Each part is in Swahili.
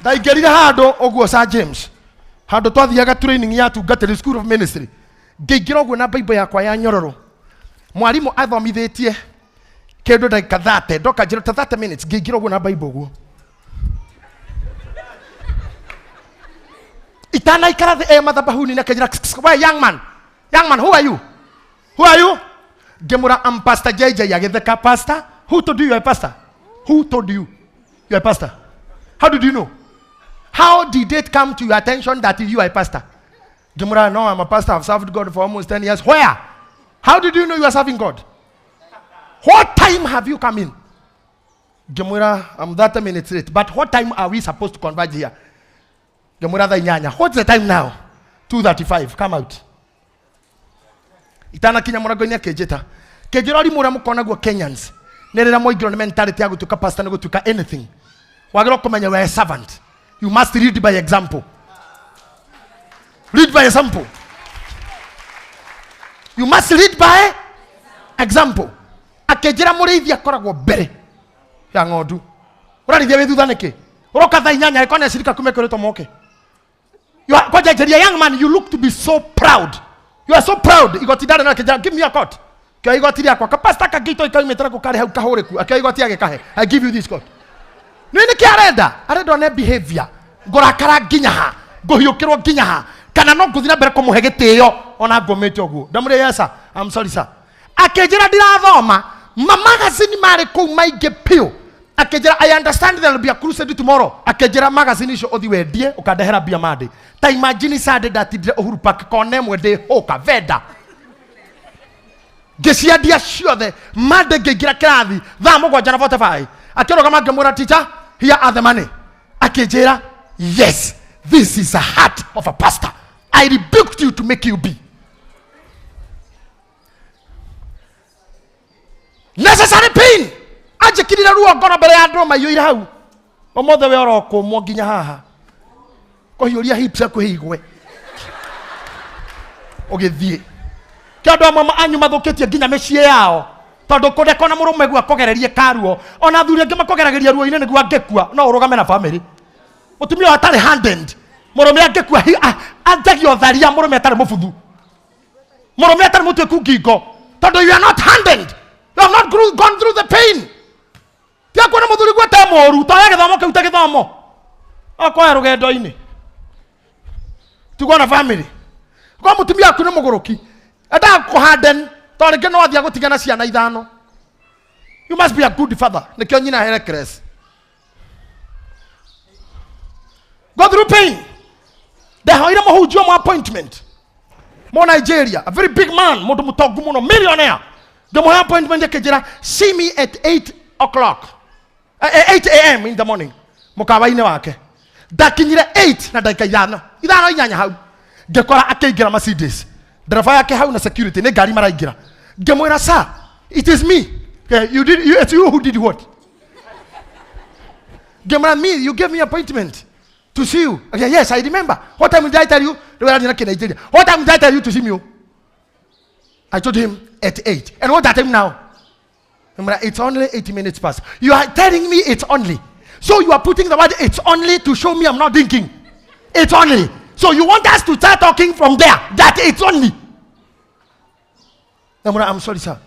Ndaigerire hando oguo Sir James. Hando twathiaga training ya tungatĩri school of ministry. Ngĩingĩra oguo na Bible yakwa ya nyororo. Mwarimu athomithitie kĩndũ ndagĩka 30, ndoka njĩra ta 30 minutes ngĩingĩra oguo na Bible oguo. Itanaikara thĩ mathabahuni na kĩnjĩra, "Why young man? Young man, who are you? Who are you?" Ngĩmũra, "I'm Pastor JJ." Agĩtheka, "Pastor? Who told you you're a pastor? Who told you you're a pastor? How did you know? How did it come to your attention that you are a pastor?" Ngĩmũra, "No, I'm a pastor. I've served God for almost 10 years. Where? How did you know you are serving God? What time have you come in?" Ngĩmũra, "I'm 30 minutes late. But what time are we supposed to converge here?" Ngĩmũra, "Thaa 8. What's the time now?" 2:35. Come out. Itanakinya mũrango-inĩ akĩnjĩta. Kĩnjĩra ũrimũ ũrĩa mũkona guo Kenyans. Nĩ rĩrĩa moingĩrwo nĩ mentality ya gũtuĩka pastor, nĩ gũtuĩka anything. Wagĩrĩirwo kũmenya we are a servant. You must read by example. Read by example. You must read by example. Akĩnjĩra mũrĩithi akoragwo mbere ya ng'ondu. Ũrarĩithia wĩ thutha nĩkĩ? Ũroka thaa 8 ĩkona cirika kumekũrĩtwo moke. Young man, you look to be so proud. You are so proud. Igotindana na kĩnjĩra, "Give me a coat." Kĩa igoti rĩakwa. Kapasta kagito ikaumĩtara gũkarĩ hau kahũrĩku. Akĩa igoti agĩkahe. "I give you this coat." Nini kĩ arenda? Arenda one behavior. Ngũrakara nginya ha. Ngũhiũkĩrwo nginya ha. Kana no ngũthiĩ na mbere kũmũhe gĩtĩo ona ngũmĩte ũguo. Ndamũrĩa, "Yes sir. I'm sorry sir." Akĩnjĩra ndirathoma. Magazine marĩ kũu maingĩ piũ. Akĩnjĩra, "I understand there will be a crusade tomorrow." Akĩnjĩra, "Magazine icio ũthi wendie ũkandehera mbia Monday." Ta imagine Sunday ndatindire Uhuru Park kona ĩmwe ndĩhũka venda. Ngĩciendia ciothe. Monday ngĩingĩra kĩrathi thaa 7:45. Akĩrũgama ngĩmwĩra, "Teacher, here are the money." Akĩnjĩra, "Yes, this is the heart of a pastor. I rebuked you to make you be." Necessary pain. Ajikirira ruo ngoro mbere ya andũ maiyũire hau. Ũmũthĩ we ũrokũmwo nginya haha. Kũhiũria hips akũhigwe. Ũgĩthiĩ. Kĩandũ amwe anyu mathũkĩtie nginya mĩciĩ yao. Tondũ kũreka na mũrũme gwa kũgererie karuo. Ona athuri angĩ makũgeragĩria ruo-inĩ nĩguo angĩkua no ũrũgame na family. Mũtumia atarĩ handed. Mũrũme angĩkua anjagio tharia mũrũme atarĩ mũbuthu. Mũrũme atarĩ mũtweku ngingo. Tondũ you are not handed. You have not gone through the pain. Tia kuona mũthuri gwete mũru. Toya gĩthomo kĩu ta gĩthomo. Akoya rũgendo-inĩ. Tugo na family. Kwa mũtumia aku nĩ mũgũrũki. Enda kũharden. Tondũ rĩngĩ no athiĩ gũtigana ciana 5. You must be a good father. Nĩkĩo nyina Heracles. Go through pain. Ndahoire mũhunjia mu appointment. Mo Nigeria, a very big man, mũndũ mũtongu mũno, millionaire. Ndĩmũhe appointment akĩnjĩra, "See me at 8 o'clock. 8 a.m. in the morning." Mũkawa-inĩ wake. Ndakinyire 8 na ndagĩka 5. 5 hau. Ngĩkora akĩingĩra Mercedes. Ndereba yake hau na security nĩ ngari maraingĩra. Ngĩmwĩra, "Sir, it is me." It's you who did what? Ngĩmwĩra, "Me, you gave me appointment to see you." Okay, "Yes, I remember. What time did I tell you?" "What time did I tell you to see me?" I told him at 8. "And what time now?" "It's only 80 minutes past." "You are telling me it's only. So you are putting the word 'it's only' to show me I'm not thinking. It's only. So you want us to start talking from there that it's only." "I'm sorry, sir."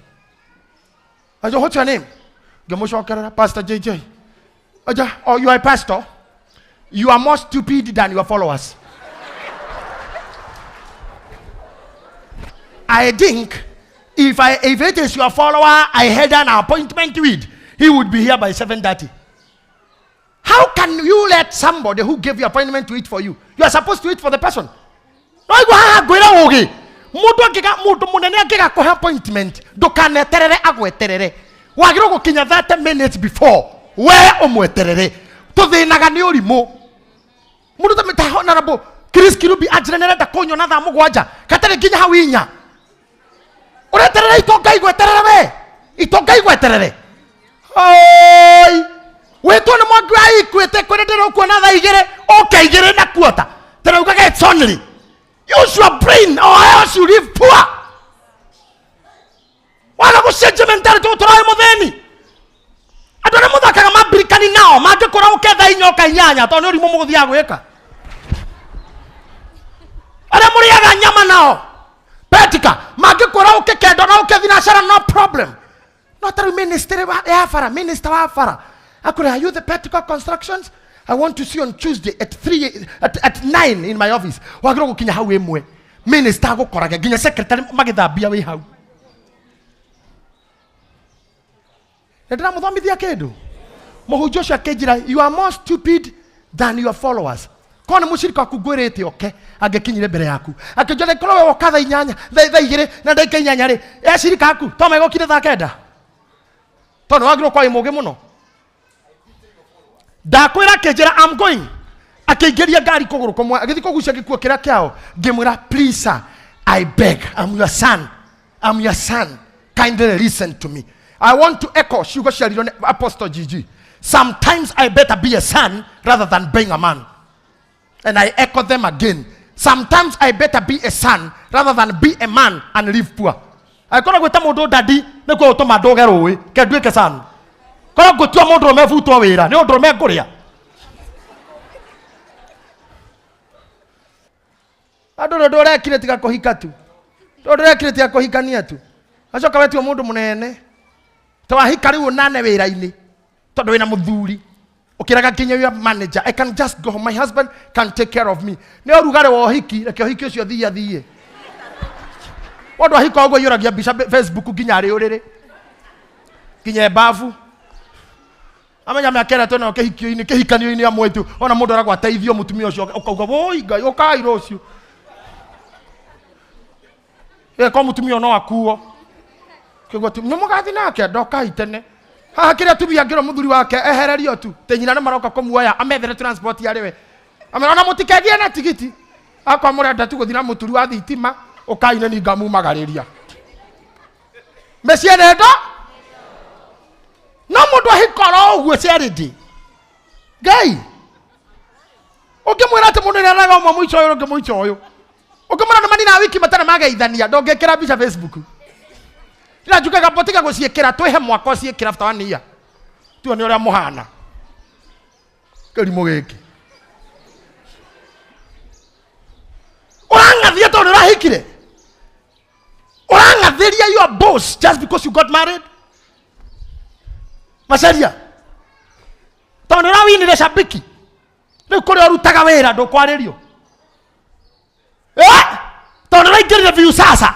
I said, "What's your name?" "Pastor JJ." "Oh, you are a pastor? You are more stupid than your followers." I think if it is your follower I had an appointment with, he would be here by 7:30. How can you let somebody who gave you appointment to eat for you? You are supposed to eat for the person. No, you have go away. Mudu munene akika ko appointment. Ndukaneterere agweterere. Wagiro gukinya 30 minutes before. We omweterere. Tuthinaga ni urimo. Mudu tamita honorable Chris Kirubi ajrenere da konyo na tha mugwanja. Katare ginya hawinya. Ureterere itonga igweterere we. Itonga igweterere. Oi. Wetu na mwagai kwete kwendero kwa na tha igere. Okay igere na kuota. Tena ukaga it's only. Use your brain or else you live poor. Wala ko sentimental to try mo deni. Adona mo daka mabirikani now nao mangikora uketha inyoka inyanya to ni urimu muguthia gwika ara muriaga nyama nao petika mangikora ukekendo na ukethina no problem not a minister ya fara minister wa fara akura are you the Petical Constructions? I want to see on Tuesday at 9 in my office. Wagiro gukinya hau emwe. Minister gukoraga ginya secretary magithambia wi hau. Ndira muthomithia kindu. Muhunjia cia kinjira, you are more stupid than your followers. Kone mushirika waku ngwirite oke angekinyire mbere yaku. Akijore korwo we okatha inyanya, tha igire na ndaika inyanya ri. Shirika yaku to megokire tha kenda. Tono wagiro kwa imuge muno. Dakwira kinjira I'm going. Akigeria gari kuguru komwe agithi kugucia gikuo kira kiao. Ngimwira please sir, I beg, I'm your son. I'm your son. Kindly listen to me. I want to echo Shugo Sharirone Apostle Gigi. Sometimes I better be a son rather than being a man. And I echo them again. Sometimes I better be a son rather than be a man and live poor. I kona gwita mundu daddy ne ko utoma ndogero we ke duike son. Kona gutua mundu mefutwo wira ne undu menguria. Ado ndo rekire tiga kuhika tu. Ndo rekire tiga kuhikania tu. Acoka wetu mundu munene. Tawahika riu nane wira-ini. Tondu wina muthuri. Ukiraga kinya your manager, I can just go home. My husband can take care of me. Ne orugare wo hiki, reke hiki ucio thie. Wadu hiko ogo yuragia bisha Facebook ginya ri urire. Ginya bafu. Amenya myakera to na kehikio-ini, kehikanio-ini amwetu. Ona mundu aragwa teithio mutumia ucio ukauga woi ngai ukairo ucio. Ko mutumia no akuo. Kigoti numugathi nake ndoka itene. Haha kiria tubia ngiro muthuri wake ehererio tu. Tenyina na maroka komuoya amethere transport yari we. Amerona mutikegie na tigiti. Akwa murenda tu guthina muturi wa thitima ukaine ni ngamu magariria. Mesie nendo? No mundu ahikora uguo ceridi. Ngai. Ukimwira ati mundu ni araga umwe mwicho uyu ungi mwicho uyu. Ukimwira ni manina wiki matana magaithania ndongekira bica Facebook. Ila jukaga potika guciekera twehe mwako ciekera after 1 year. Tuo ni uria muhana. Karimu giki. Urangathia tondu urahikire. Urangathiria your boss just because you got married. Masaria. Tondu urawinire shabiki. Ni kuri urutaga wira ndukwaririo. Tondu uraingirire view sasa.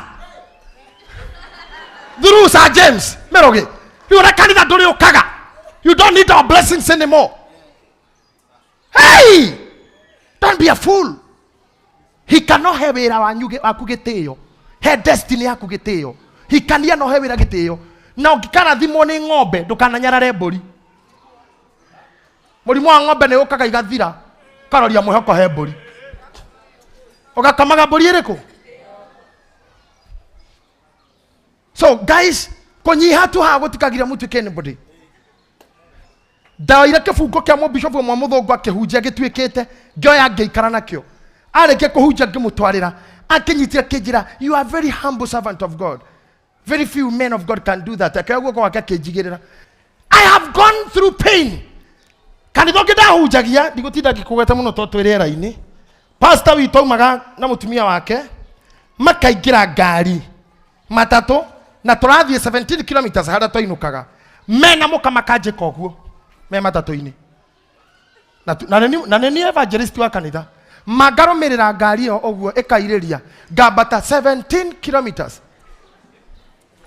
Through Sir James Meroge. You are kanitha nduri ukaga. You don't need our blessings anymore. Hey! Don't be a fool. He cannot have wira wanyu waku gitio. He destiny yaku gitio. He kania no have wira gitio. Na ukikana thimo ni ng'ombe ndukananyarare mburi. Murimu wa ng'ombe ni ukaga igathira. Karoria muhoko he mburi. Ugakamaga mburi iriku. So guys, konyiha tu ha gutikagira mutuke anybody. Dawa ira kifungo kia bishop wa muthongo akihunjia gitwikite ngioya ngeikara nakio. Areke kuhunjia ngimutwarira akinyitira kijira, you are very humble servant of God. Very few men of God can do that. Akaguo kwa akijigirira. I have gone through pain. Kanithoke ndahunjagia ndigutinda ngikugweta muno to twirera-ini. Pastor witau maga na mutumia wake makaingira ngari matatu na turathie 17 kilometers hada toinukaga mena muka makaje koguo me matatu-ini na neni evangelist wa kanitha magarumirira ngari yo oguo ikairiria ngambata 17 kilometers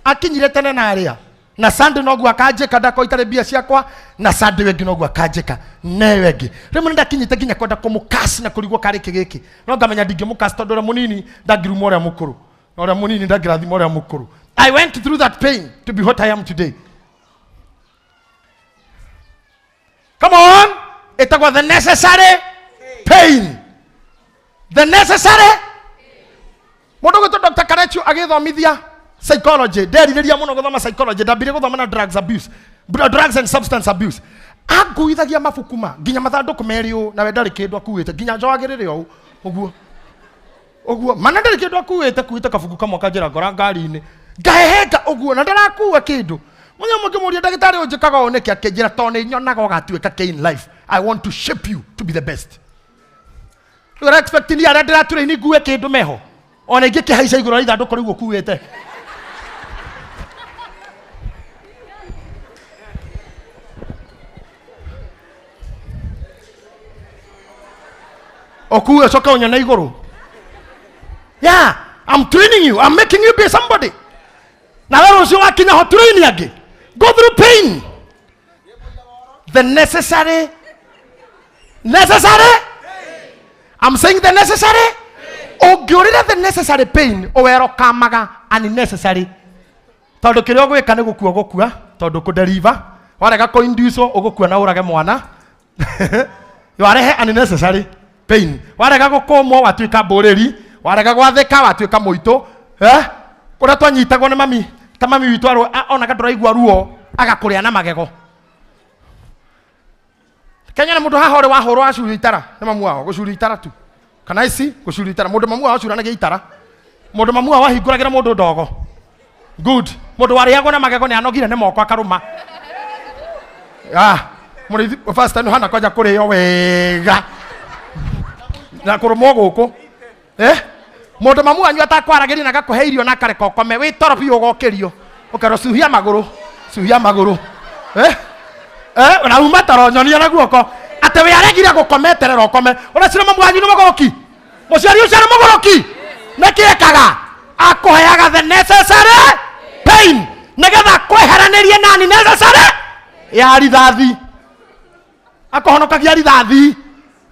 akinyire tene na aria na Sunday noguo akajeka ndako itare bia ciakwa na Sunday wengi noguo akajeka newengi rimwe ndakinyite ginya kwenda kumukasi na kurigwo kari kigiki no ngamenya ndingimukasi tondu ria munini ndagirumo ria mukuru no ria munini ndagirathimo ria mukuru. I went through that pain to be what I am today. Come on. It was the necessary pain. The necessary. Modogo to Dr. Karechu agithomithia psychology. Nderiria muno guthoma psychology. Ndambire guthoma na drugs and substance abuse. Aguithagia mafukuma. Ginya mathanduku merio na wendari kindu akuite. Ginya njogagirire o uguo. Mana ndari kindu akuite kafuku kamwe kanjira ngora ngari-ini. Ngahehenga uguo na ndarakuwa kindu in life. I want to shape you to be the best. You are expecting the other to any good kid to meho. On a get a high say, I don't know who it. Oku is okay on your neighbor. Yeah, I'm training you. I'm making you be somebody. Now I was working how training again. Go through pain. The necessary. I'm saying the necessary. Oh, get rid of the necessary pain. Oh, ero kamaga unnecessary. Todo kidogo ekane gukua. Todo kuderiva. Warega ko induso ogukua na urage mwana. You are unnecessary pain. Warega gukomo watuika boreri. Warega gwatheka watuika moito. Kura twanyitagwo ne mami. Ta mami witu aro ona gadoraigwa ruo agakuria na magego. Kenya na mundu hahore wahoro acuri itara na mamu wao gucuri itara tu. Kana ici gucuri itara mundu mamu wao acura na itara. Mundu mamu wao wahinguragira mundu ndogo. Good. Mundu wariagwo na magego ni anogire ne moko akaruma. Muri first time hana kwaja kurio wega. Na kurumo guku. Mundu mamu anyu atakwaragiria na gakuhe irio na kare kokome wi toropi ugokirio. Ukaro suhia maguru. Ona umataro nyonia na guoko ate we aregire gukometerera ukome ona cira mamu anyu no mogoroki muciari ucio no mogoroki nekiekaga akoheaga the necessary pain negetha kweheranirie nani necessary ya rithathi akohonokagia rithathi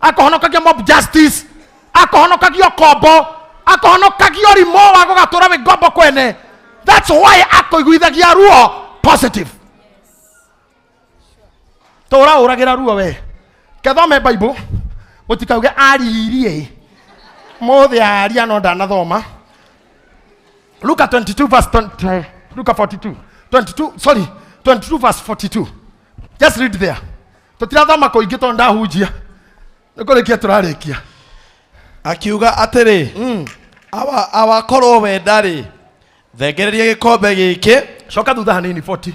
akohonokagia mob justice akohonokagia kombo akohonokagia rimo wa gugatura we gombo kwene. That's why akoiguithagia ruo positive. Tora uragira ruo we. Kethome Bible. Mutikauge aririe. Mothe aria no ndanathoma. Luka 22 verse 20. Luka 42. 22 verse 42. Just read there. Tutirathoma ko ingito ndahunjia. Nikurekia turarekia. Akiuga atiri. Awa korwo we ndari. Thegereria gikombe giki. Shoka thutha hanini 40.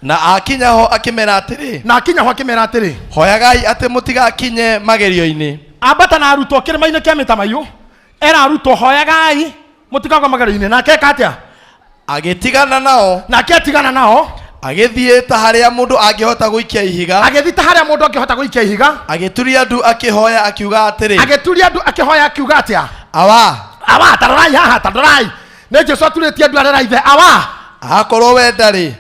Na akinya ho akimera atiri. Hoyagai ate mutigakinye magerio-ini. Abata na aruto kirima-ini kia mitamayu. Era aruto hoyagai mutigagwa magerio-ini. Na keka atia? Agitigana nao. Agithie ta haria mundu angihota guikia ihiga. Agituria ndu akihoya akiuga atiri. Awa tarai. Ne Jesu aturetie ndu arera ithe. Awa. Akorwo we ndari.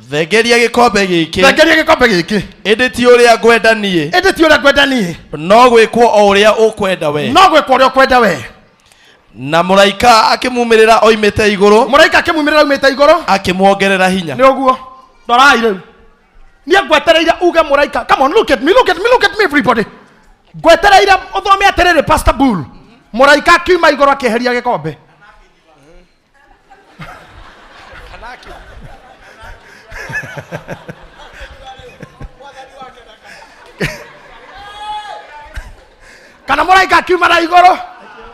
Thegeria gikombe giki. Indi ti uria ngwenda nie. No gwikwo o uria ukwenda we. Na muraika akimumirira oimete iguru. Akimuongerera hinya. Ni oguo. Dorai riu. Ni ngwetereire uge muraika. Come on, look at me everybody. Ngwetereire uthome atiriri Pastor Bull. Muraika kiuma iguru akiheria gikombe. Kana muraika kiuma na iguru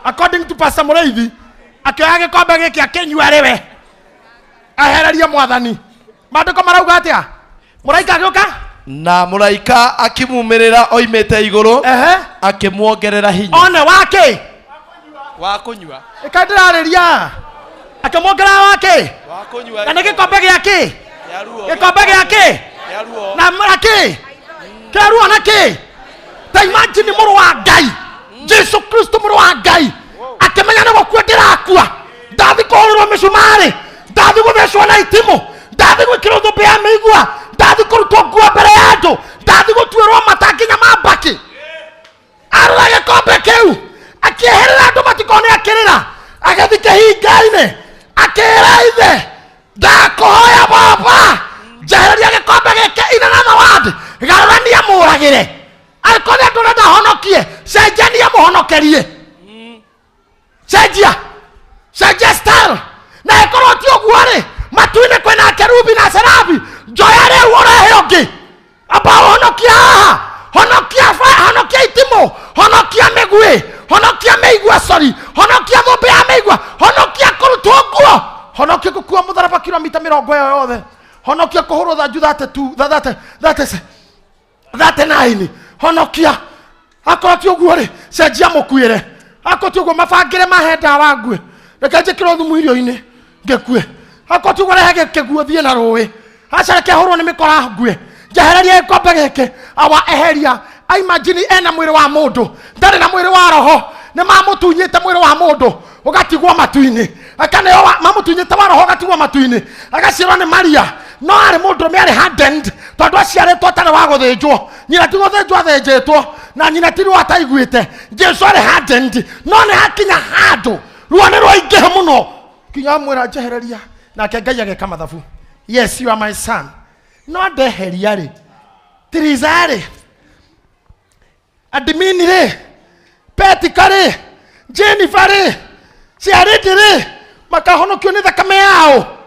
according to Pastor Mureithi akioya gikombe giki akinyua riwe ahereria mwathani. Maandiko marauga atia? Muraika agioka na muraika akimumirira oimete iguru akimuongerera hinya. One wake wa kunyua ikandirareria akimuongerera wake wa kunyua. Na gikombe giaki na mraki keruo naki. Ta imagine muru wa Ngai Jesu Kristo muru wa Ngai akimenya na gukua ndirakua ndathi kuhurwo micumari ndathi guthecwo na itimo ndathi gwikirwo thumbi ya migua ndathi kurutwo nguo mbere ya andu ndathi gutuirwo matanginya mambaki arora gikombe kiu akieherera andu matikone akirira agathi kihinga-ini akira ithe ndakuhoya baba jehereria gikombe giki in another word garurania muragire arikone andu renda honokie cenjania muhonokerie cenjia style na ikorwo ti uguo ri matu-ini kwina kerubi na serabi njoya riu urehe ungi amba honokia haha honokia itimo honokia migui honokia meigua honokia thumbi ya meigua honokia kurutwo nguo honokia gukua mutharaba kilomita 70 yothe, honokia kuhurwo thanju 39, honokia akoti uguo ri cenjia mukuire, akoti uguo mabangire mahenda wangue reke njikirwo thumu irio-ini ngekue, akoti uguo rehe kiguo thie na ruwi acareke hurwo ni mikora ngue njehereria gikombe giki awa eheria. I imagine ena mwiri wa mundu ndari na mwiri wa roho, ni mamutunyite mwiri wa mundu ugatigwo matu-ini, akane mamutunyite wa roho ugatigwo matu-ini, agacirwo ni Maria no ari mundu me ari hardened tondu aciaritwo atari wa guthinjwo, nyina ti guthinjwo athinjitwo na nyina ti rwa ataiguite. Jesu ari hardened no ni hakinya handu ruo ni rwaingiha muno kinya mwira njehereria, nake Ngai ageka mathabu. Yes, you are my son. No ndeheria ri tirizari admini re Petika re Jennifer re Charity re makahonokio ni thakame yao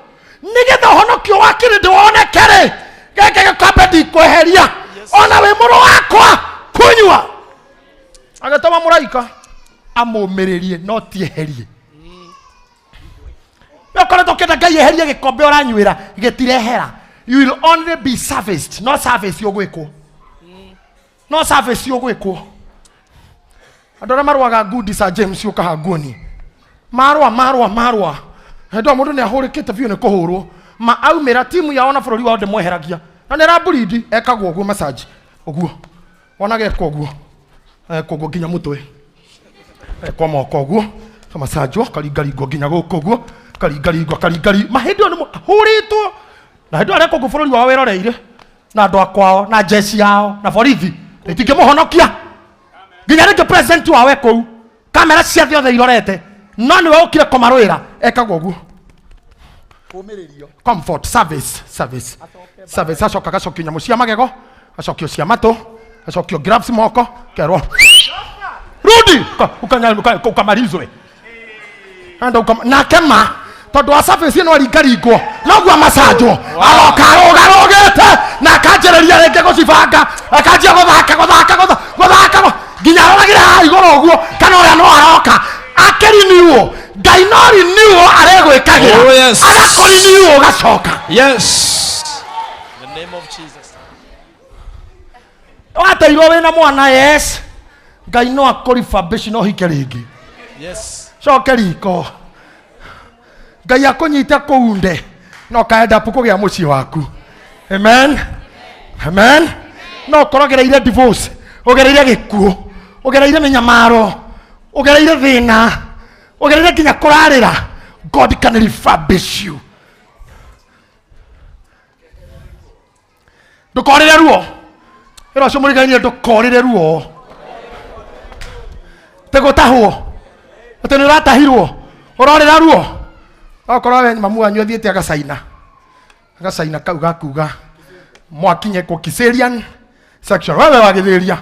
nigetha honokio wakiri ndwonekere geke gikombe ndikweheria ona we muru wakwa kunywa. Agatama muraika amumiririe no tieherie mekoretwo kenda Ngai eherie gikombe uranywira gitirehera. You will only be serviced, no service yogwekwo, no service yogwekwo. Andora marwaga good Sir James yukahaguoni marwa ndo mundu ni ahurikite biu ni kuhurwo ma aumira timu ya ona bururi wa ode mweheragia na ni raburidi ekagwo uguo massage uguo wonage koguo koguo ginya mutwe kwa moko uguo massage karigaringo ginya guko uguo karigaringo mahindi ni huritwo na hendo areko gufururi wa weroreire na ndo akwao na jeshi yao na borithi itingimuhonokia ginya reke president wawe kou kamera cia thiothe irorete no niwe ukire komarwira ekagwo uguo kumiririo comfort service acoka gacokio nyamu cia magego acokio cia mato acokio gloves moko kerwo rudi ukamarizwe anda na kema tondu wa service no ringaringwo noguo masanjwo aroka rugarugite na kanjereria renge gucibanga akanjia guthaka ginya aragire ha igoro uguo kana uria no aroka akeriniwo Ngai no riniwo aregwikagira agakoriniwo gacoka. Yes, in the name of Jesus. Wateirwo wina mwana yes Ngai no akorifabici no hike ringi. Yes, coke riko Ngai akunyite kuunde no kaenda pukugia muci waku. Amen. No korogereire divorce ugereire gikuo ugereire menyamaro ugereire thina ugereire kinya kurarira God can refurbish you. Ndukorire ruo ero cumuriganie ndukorire ruo tegutahwo atene ratahirwo urorira ruo okorwo we mamu wanyu athiete agacaina kauga kuga mwakinye ku Kiserian section wewe wagithiria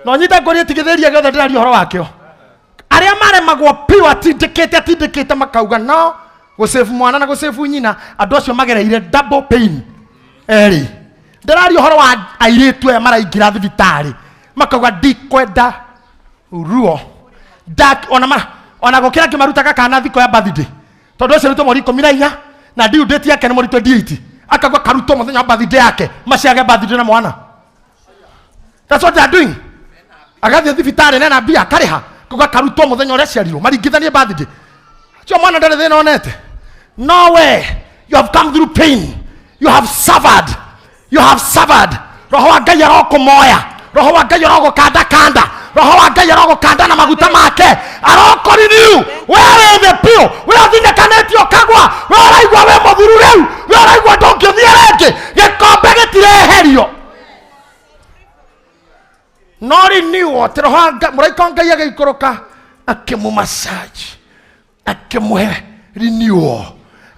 no nyita ngori tigithiria gothe ndirari horo wakio aria maremagwo piwa tindikite makauga no gusave mwana na gusave nyina andu acio magereire double pain eri ndirari horo wa airitu ya maraingira thibitari makauga ndikwenda ruo dak ona gukira kimaruta kana thiko ya birthday tondu acio rito mori 14 na due date yake ni mori 28 akagwa karuto muthenya birthday yake maciage birthday na mwana. That's what they are doing. Agathie thibitari nena bia kariha kuga karuto muthenya uria ciarirwo maringithanie birthday cio mwana ndare thina onete. No way. You have come through pain, you have suffered roho wa Ngai arokumoya, roho wa Ngai arogukanda, roho wa Ngai arogukanda na maguta make arokoriniu were the pio were thindekanetio kagwa were raigwa we muthuru riu were raigwa ndongithie renge gikombe gitireherio nori niwo tiroho muraika Ngai agikuruka akimu massage akimuhe renewal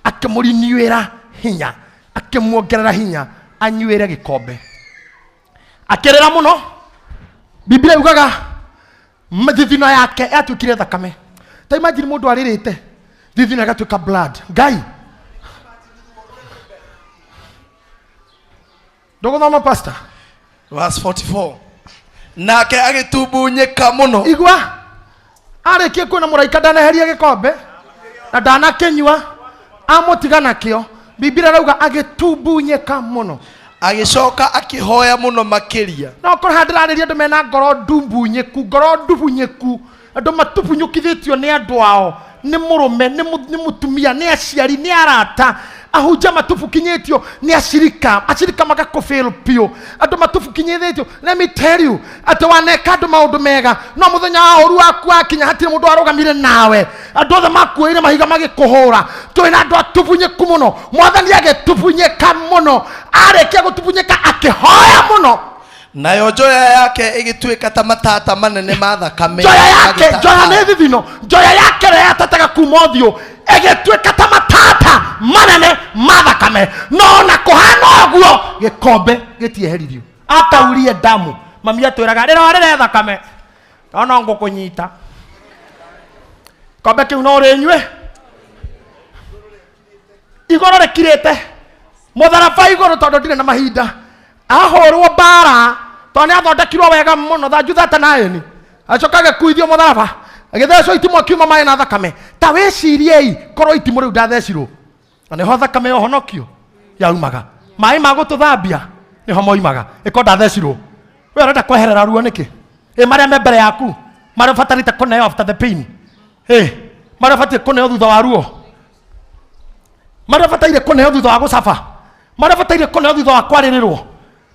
akimuriniwira hinya akimuongerera hinya anywire gikombe akirera muno. Biblia yugaga thithino yake yatukire thakame. Ta imagine mundu aririte thithino gatuka blood. Ngai dogo mama pastor verse 44 nake agitubunyika muno igwa arikie kwina muraika ndaneheria gikombe na ndanakenyua amutigana kio Biblia rauga agitubunyeka muno agicoka akihoya muno makiria no ko handirariria andu mena ngoro ndubunyeku andu matubunyukithitio ni andu ao ni murume ni mutumia ni aciari ni arata ahunja matubukinyitio ni acirika magakofeel pio andu matubukinyithitio. Let me tell you ati waneka andu maundu mega no muthenya wa oru waku akinya hatire mundu arogamire nawe andu othe makuire mahiga magikuhura twina andu atubunyeku muno mwathani agitubunyeka muno arekia gutubunyeka akihoya muno nayo joya yake igituika ta matata manene ma thakame joya yake joya ne thithino joya yake re atataga kumothio igituika ta matata manene ma thakame no na kuhana oguo gikombe gitieherithio ataurie damu mami atwiraga rire thakame no ngukunyita kombe kiu no rinywe igoro rekirite mutharaba igoro tondu ndire na mahinda ahorwo bara tone athondekirwo wega muno thanju 39 acokage kuithio mutharaba agithecwo itimo kiuma mai na thakame ta weciriei korwo itimo riu ndathecirwo na niho thakame yohonokio yaumaga mai magututhambia niho moimaga iko ndathecirwo we urenda kweherera ruo niki maria me mbere yaku maria fatarite kuneo after the pain maria fatarite kuneo thutha wa ruo maria fatarite kuneo thutha wa gucafa maria fatarite kuneo thutha wa kwaririrwo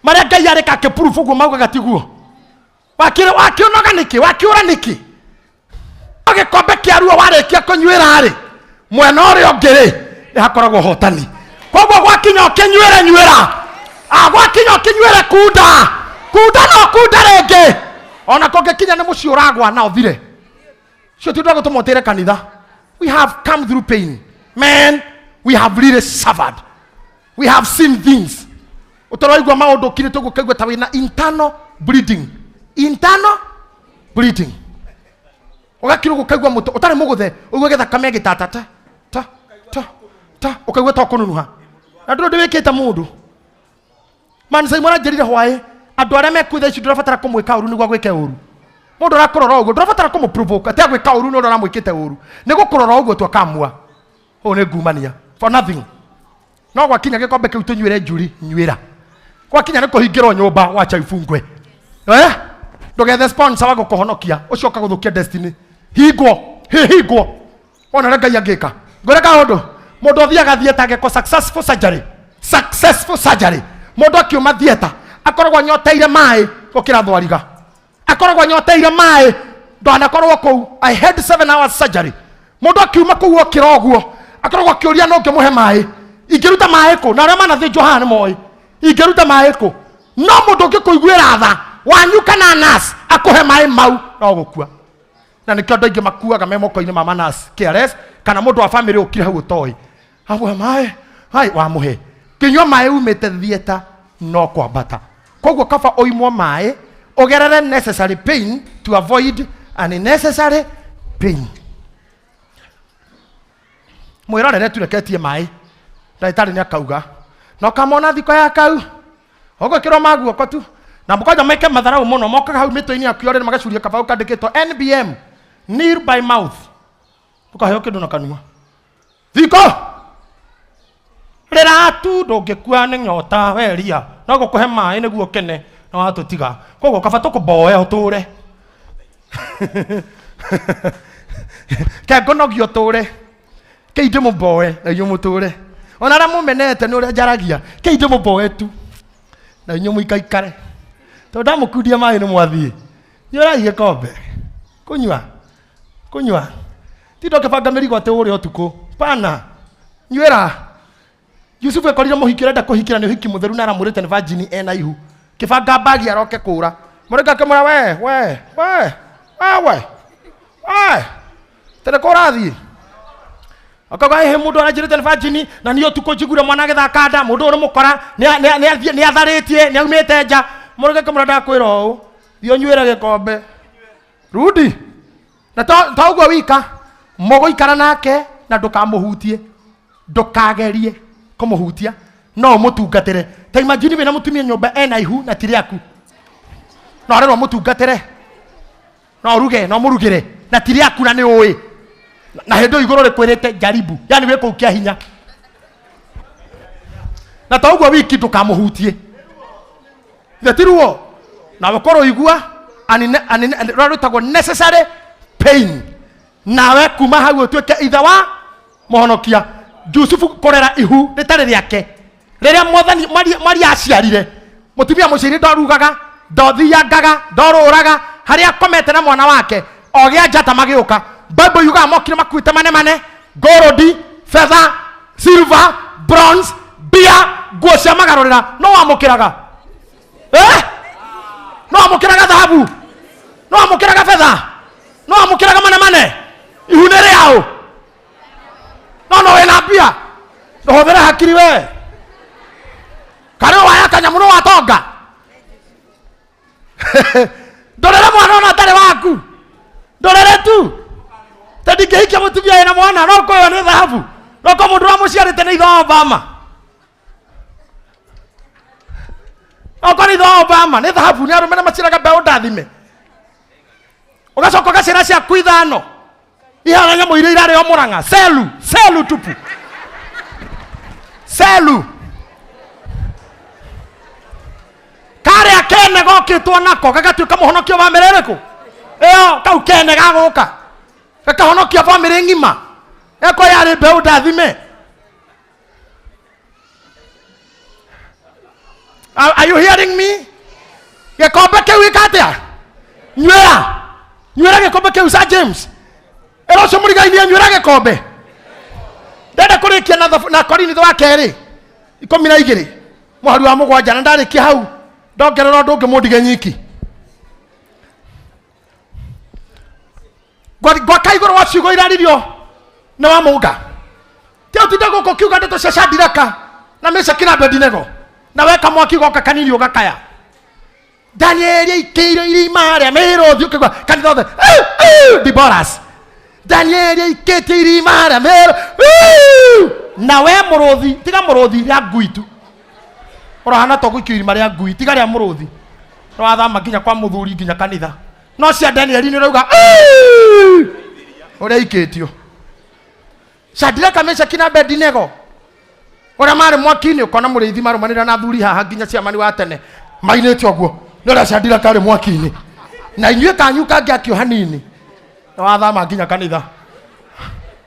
maria Ngai areka akiproof uguo mauga gatiguo wakionaga niki wakiura niki gikombe kia ruo warikia kunyuira ri mwena uria ungiri ni hakoragwo hotani koguo gwakinya ukinyuire nyuira gwakinya ukinyuire kunda no kunda ringi ona kungikinya ni mucio uragwa na uthire cio ti ndogo tumotire kanitha. We have come through pain, man. We have really suffered. We have seen things. Utaraigwa maundu kire tugukaigwa ta wina internal bleeding ugakiru gukaigwa muto utari muguthe ugugetha kame gitata ta ukaigwa ta kununuha na ndu ndiwikite mundu man sai mwana jerire hwae andu aria mekuitha ici ndurabatara kumwika uru niguo gwike uru mundu arakurora uguo ndurabatara kumuprovoke ati agwika uru no ndora mwikite uru nigukurora uguo twakamua one ngumania for nothing no gwakinya gikombe kiu tunyuire njuri nyuira gwakinya ni kuhingirwo nyumba wacha ifungwe ndugethe sponsor wago kuhonokia ucio kaguthukia destiny hingwo ona rega yagika ngoreka undu mundu athiaga thieta geko successful surgery mundu akiuma thieta akoragwo nyoteire mai gukira thwariga akoragwo nyoteire mai ndanakorwo kou I had 7 hours surgery mundu akiuma kou okira oguo akoragwo akiuria no ngimuhe mai ingiruta mai ku na aria manathinjwo haha ni moi ingiruta mai ku no mundu ngikuiguira tha wanyuka na nas akuhe mai mau no gukua na nikio andu aingi makuaga me moko-ini ma manas careless kana mundu wa family ukire hau utoi amuhe mai hai wamuhe kinywa mai umite thieta no kwambata koguo kaba oimwo mai ugerere necessary pain to avoid unnecessary pain. Mwirorere tureketie mai ndagitari ni akauga no kamona thiko ya kau ogo kiro maguo ko tu na mukaja meke matharau muno mokaga hau mito-ini yaku yore magacuria kabau kandikitwo NBM near by mouth tukaheo kindu na kanua thiko rera tu ndungikua ni nyota weria no gukuhe mai niguo kene na watutiga koguo kaba tukuboe uture kengonogio ture keinde muboe na inyu muture ona ra mumenete ni uria njaragia keinde muboe tu na inyu muikaikare to ndamukundia mai ni mwathie nyora gikombe kunywa ti ndo kebanga mirigo ate uri otuku pana nywera Yusufu ekorire muhikira nda kuhikira ni uhiki mutheru na aramurite ni virgin ena ihu kibanga bagi aroke kura mureka kamara we tere korathi akaga he mundu arajirite ni virgin na ni otuku njigure mwana githaka nda mundu uri mukora ni atharitie ni aumite nja mureka kamara ndakwira u thio nywera gikombe rudi na ta uguo wika mogo ikara nake na ndukamuhutie ndukagerie kumuhutia no mutungatire ta imagine wina mutumia nyumba ena ihu na tiri yaku no arero mutungatire no ruge no murugire na tiri yaku na ni uwi na hendo iguru rikwirite jaribu yani weko ukia hinya na ta uguo wiki tukamuhutie thetiruo na wekoro igua rarutagwo necessary pain nawe kuma hau utuike itha wa mohonokia Jusufu korera ihu ritari riake riria mwathani mari aciarire mutumia muciri ndorugaga ndothiangaga ndoruraga haria komete na mwana wake ogia njata magiuka Bible yuga mokire makuite mane gold feather silver bronze beer nguo cia magarurira no amukiraga no amukiraga dhahabu no amukiraga feather no amukiraga mane ihunere yao no wena bia ndohobera hakiri we kare waya kanyamuno watonga ndorera mwana ona tare waku ndorere tu tadike mutumia ena mwana no koyo ni dhahabu no ko mundu wa muciarite ni itho Obama no ni itho Obama ni dhahabu ni arumena maciraga mbeu ndathime ugacoka gacira cia kuithano ihana nyamu ire irare o Murang'a selu tupu selu kare akene gokitwo nako gagatuika muhonokio wa merereko eo kau kene gaguka gakahonokia family ngima eko yari mbeu ndathime are you hearing me gekombe kiu ikatia nywera gekombe kiu Sir James ero somurigainie nywera gekombe ndenda kurikia na Korinitho wa keri 12 muhari wa mugwanja na ndarikia hau ndongerera ndungi mundige nyiki gwa kaigoro wa ciugo iraririo na wa munga tio tinda goko kiuga ndeto cia Shadiraka na Meshaki na Abedinego na weka mwaki goka kanini ugakaya Daniel ikiro irima ria mero thiukigwa kanitha othe Diboras Daniel ikete irima ria mero na we muruthi tiga muruthi ria nguitu urahana to gwikio irima ria ngui tiga ria muruthi no athama nginya kwa muthuri nginya kanitha no cia Daniel ni rauga ore iketio Shadiraka Meshaki na Abedinego ora mari mwaki-ini ukona muriithi marumanira na thuri haha nginya cia mani wa tene mainite oguo no ra Shadiraka ari mwaki-ini na inyue kanyuka ngiakio hanini no athama nginya kanitha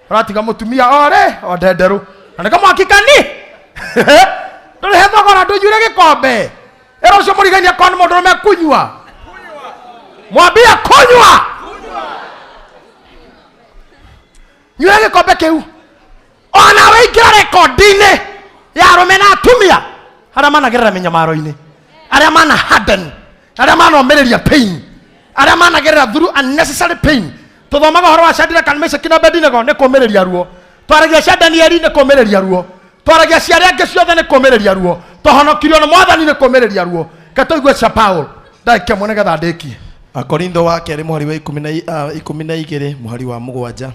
ratiga mutumia ore odenderu na mwaki kani ndore hethogora ndujure gikombe ero cio murigania kwa mundu rume kunywa mwambia kunywa nyue gikombe kiu ona weingira rekodi-ini ya rume na atumia aria managerera minyamaro-ini aria mana harden aria manomereria pain aria managerera through unnecessary pain tuthomaga horo wa Shadiraka na Meshaki na Abedinego ni kumereria ruo twaragia cia Danieli ni kumereria ruo twaragia cia aria angi ciothe ni kumereria ruo twahonokirio na mwathani ni kumereria ruo katoigwe cia Paul ndake mone getha ndikie Akorintho wa keri muhari wa 12 muhari wa mugwanja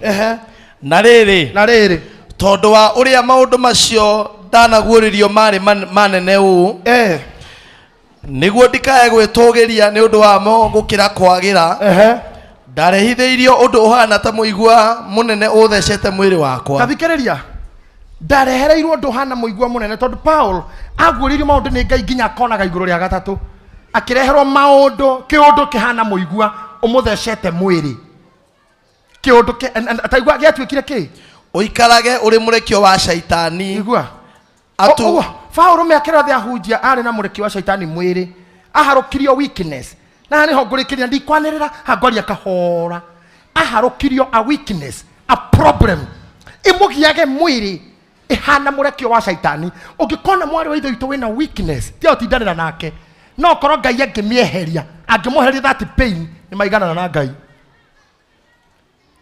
na riri tondu wa uria maundu macio ndanaguuririo mari manene uu niguo ndikae gwitugiria ni undu wamo gukira kwagira ndarehitheirio undu uhana ta muigua munene uthecete mwiri wakwa kathikiriria ndarehereirwo undu uhana muigua munene tondu Paul aguuririo maundu ni Ngai nginya akonaga iguru ria gatatu akireherwo maundu kiundu kihana muigua umuthecete mwiri kiundu ataigua giatuikire ki uikarage uri murekio wa shaitani igua Paulo me akira thia hunjia ari na murekio wa shaitani mwiri aharukirio weakness na niho ngurikiria ndikwanirira hangoria kahora aharukirio a weakness a problem imugiage mwiri ihana murekio wa shaitani ungikona mwari wa itho itu wina weakness tio tindanira nake no korwo Ngai angimieheria angimuheria that pain ni maigana na Ngai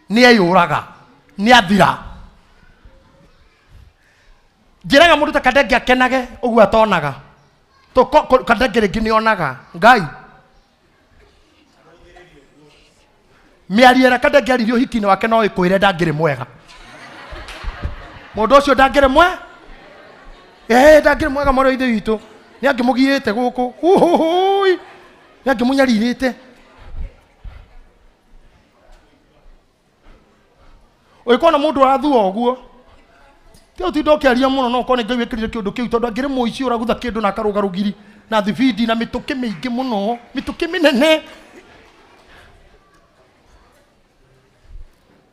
ni ayuraga ni athira njiraga mundu ta kadenge akenage uguo atonaga to kadenge ringi ni onaga Ngai miariera kadenge aririo hikini wake no ikwire ndangire mwega mundu ucio ndangire ndangire mwega moro ithe witu ni angimugiite guku ni angimunyaririte Ulikuwa na mundu arathua oguo. Tio tidoke aria muno no kone ngai wekirire kindu kiu tondu angire muici uragutha kindu na karuga rugiri na thibidi na mituki mingi muno, mituki minene.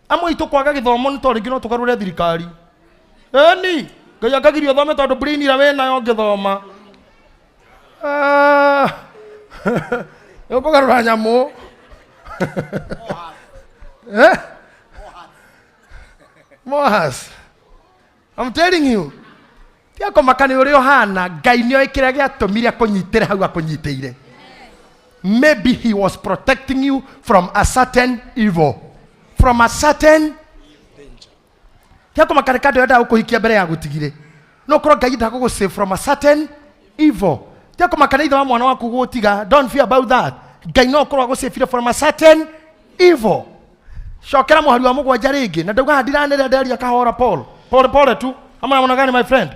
Amwe itu kwaga githomo ni tori ngino tukarure thirikari. Eni, ngai akagirio thome tondu brain ira we nayo ngithoma. Yoko garura nyamu. Mohas. I'm telling you. Tia komakani uri ohana ngai nio ikira giatumire akunyitire hau akunyiteire. Maybe he was protecting you from a certain evil. From a certain danger. Tia komakani kado yada ukuhikia mbere ya gutigire. No koro ngai ndago save from a certain evil. Tia komakani itha wa mwana waku gutiga. Don't fear about that. Ngai no koro go save from a certain evil. Shokera muhari wa mugwanja ringi na ndauga ndiranere nderia kahora Paul. Paul tu. Ama mwana gani my friend?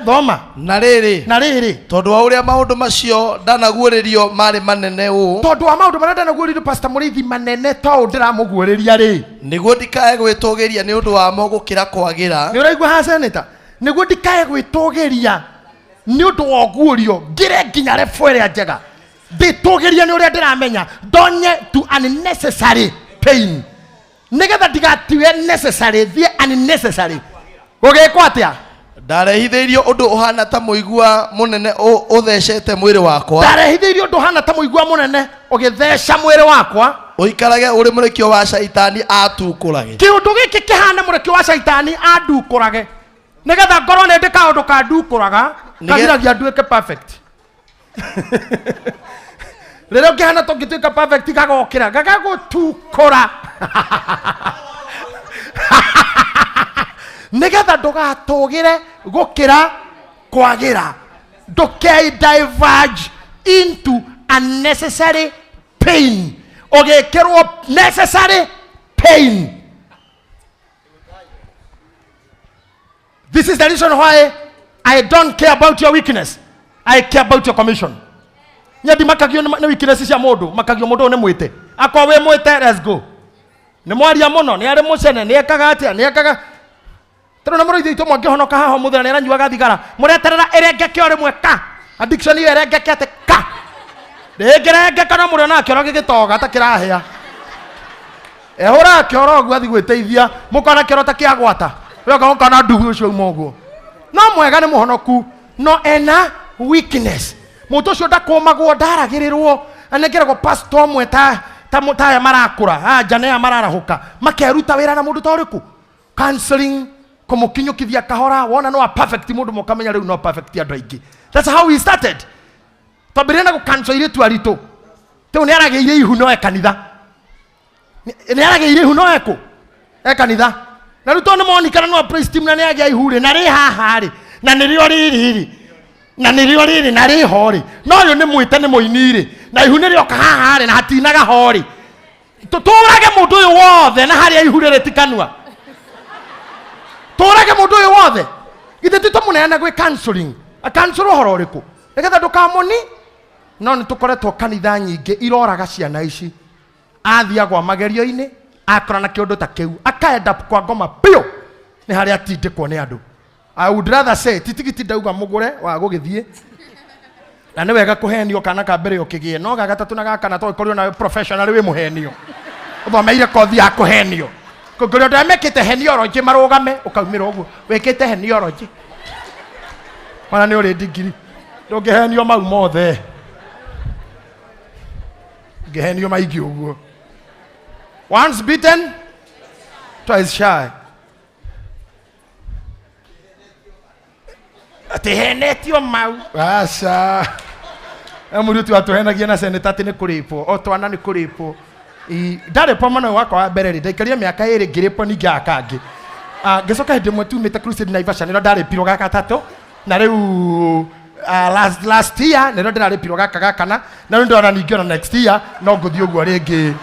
Thoma. Na riri. Tondu wa uria maundu macio ndanaguuririo mari manene u. Tondu wa maundu maria ndanaguuririo pastor Muriithi manene to ndiramuguuriria ri. Niguo ndikae gwitugiria ni undu wa mo gukira kwagira. Ni uraigua ha senator? Niguo ndikae gwitugiria ni undu wa guurio ngire nginya refere njega. Nditugiria ni uria ndiramenya donye to unnecessary pain. Nigetha ndigatiwe necessary thie unnecessary. Ugekwa atia? Ndarehitheirio undu uhana ta muigua munene uthecete mwiri wakwa. Ndarehitheirio undu uhana ta muigua munene ugitheca mwiri wakwa. Uikarage uri murekio wa shaitani atukurage. Kiundu giki kihana murekio wa shaitani andukurage. Nigetha ngorwo ni ndika undu kandukuraga kagiragia nduike perfect. Rero ngihana to ngituika perfect gagokira gagagutukura. Nigetha ndugatugire gukira kwagira. Ndukei diverge into unnecessary pain. Ogekirwo necessary pain. This is the reason why I don't care about your weakness. I care about your commission. Nyadi makagio na weakness cia mundu, makagio mundu ne mwite. Akwa we mwite, let's go. Ni mwaria muno, ni ari mucene, ni ekaga atia, ni ekaga. Tero na muriithi itu mwangi honoka haho muthera ni aranyuaga thigara. Mureterera erengeke ori mweka. Addiction iyo erengeke ate ka. Ndegerenge kana muri na kioro gigitoga atakirahia. Ehora kioro ogu athi gwiteithia, mukona kioro ta kiagwata. We ukagonka na ndugu ucio umoguo. No mwega ni muhonoku, no ena weakness. Mutu ucio ndakumagwo ndaragirirwo, anegeragwo pastor mweta ta marakura, jane ya mararahuka. Makeruta wira na mundu toriku. Counseling kumukinyukithia kahora, wona no a perfect mundu mukamenya riu no perfect andu aingi. That's how we started. Twambirina gu cancel ile tu arito. Tiu ni arageire ihuno e kanitha. Ni arageire ihuno eko. E kanitha. Na ruto ni monikana no praise team na ni agia ihure na ri haha ri. Na ni rio riri. Na ni rio riri na ri hori. No yo ni mwite ni muinire. Na ihune rio kahaha ri na hatinaga hori. Tuturage mundu uyu wothe na haria ihure retikanwa. Turage mundu uyu wothe. Githe tutamuneana gwe counseling. A cancel horo riku. Nigetha ndukamoni no ni tukoretwo kanitha nyingi iroraga ciana ici. Athia gwa magerio-ini akora na kiundu ta kiu akaenda kwa ngoma pio ni haria atindikwo ni andu. I would rather say titigiti ndauga mugure wa gugithie na ni wega kuhenio kana ka mbere ukigie no ga gatatu na gaka na to ikorwo na professional we muhenio uthomeire kothi ya kuhenio kugurio ndamekite heniology marugame ukaumira uguo wekite heniology wana ni uri digiri ndungihenio mau mothe ngihenio maigi uguo. Once beaten, twice shy. Atihenetio mau. Asa. Amuri tu atuhenagia na senetati ni kuripo. O twana ni kuripo. Ndare pa mwana wako wa mbere ndaikaria miaka iri ngiripo ningi akangi. Ngicoka hindi mwe tumite crusade Naivasha niro ndare piro gaka tatu na riu last year niro ndirare piro gaka gakana na riu ndona ningi ona next year no nguthi uguo ringi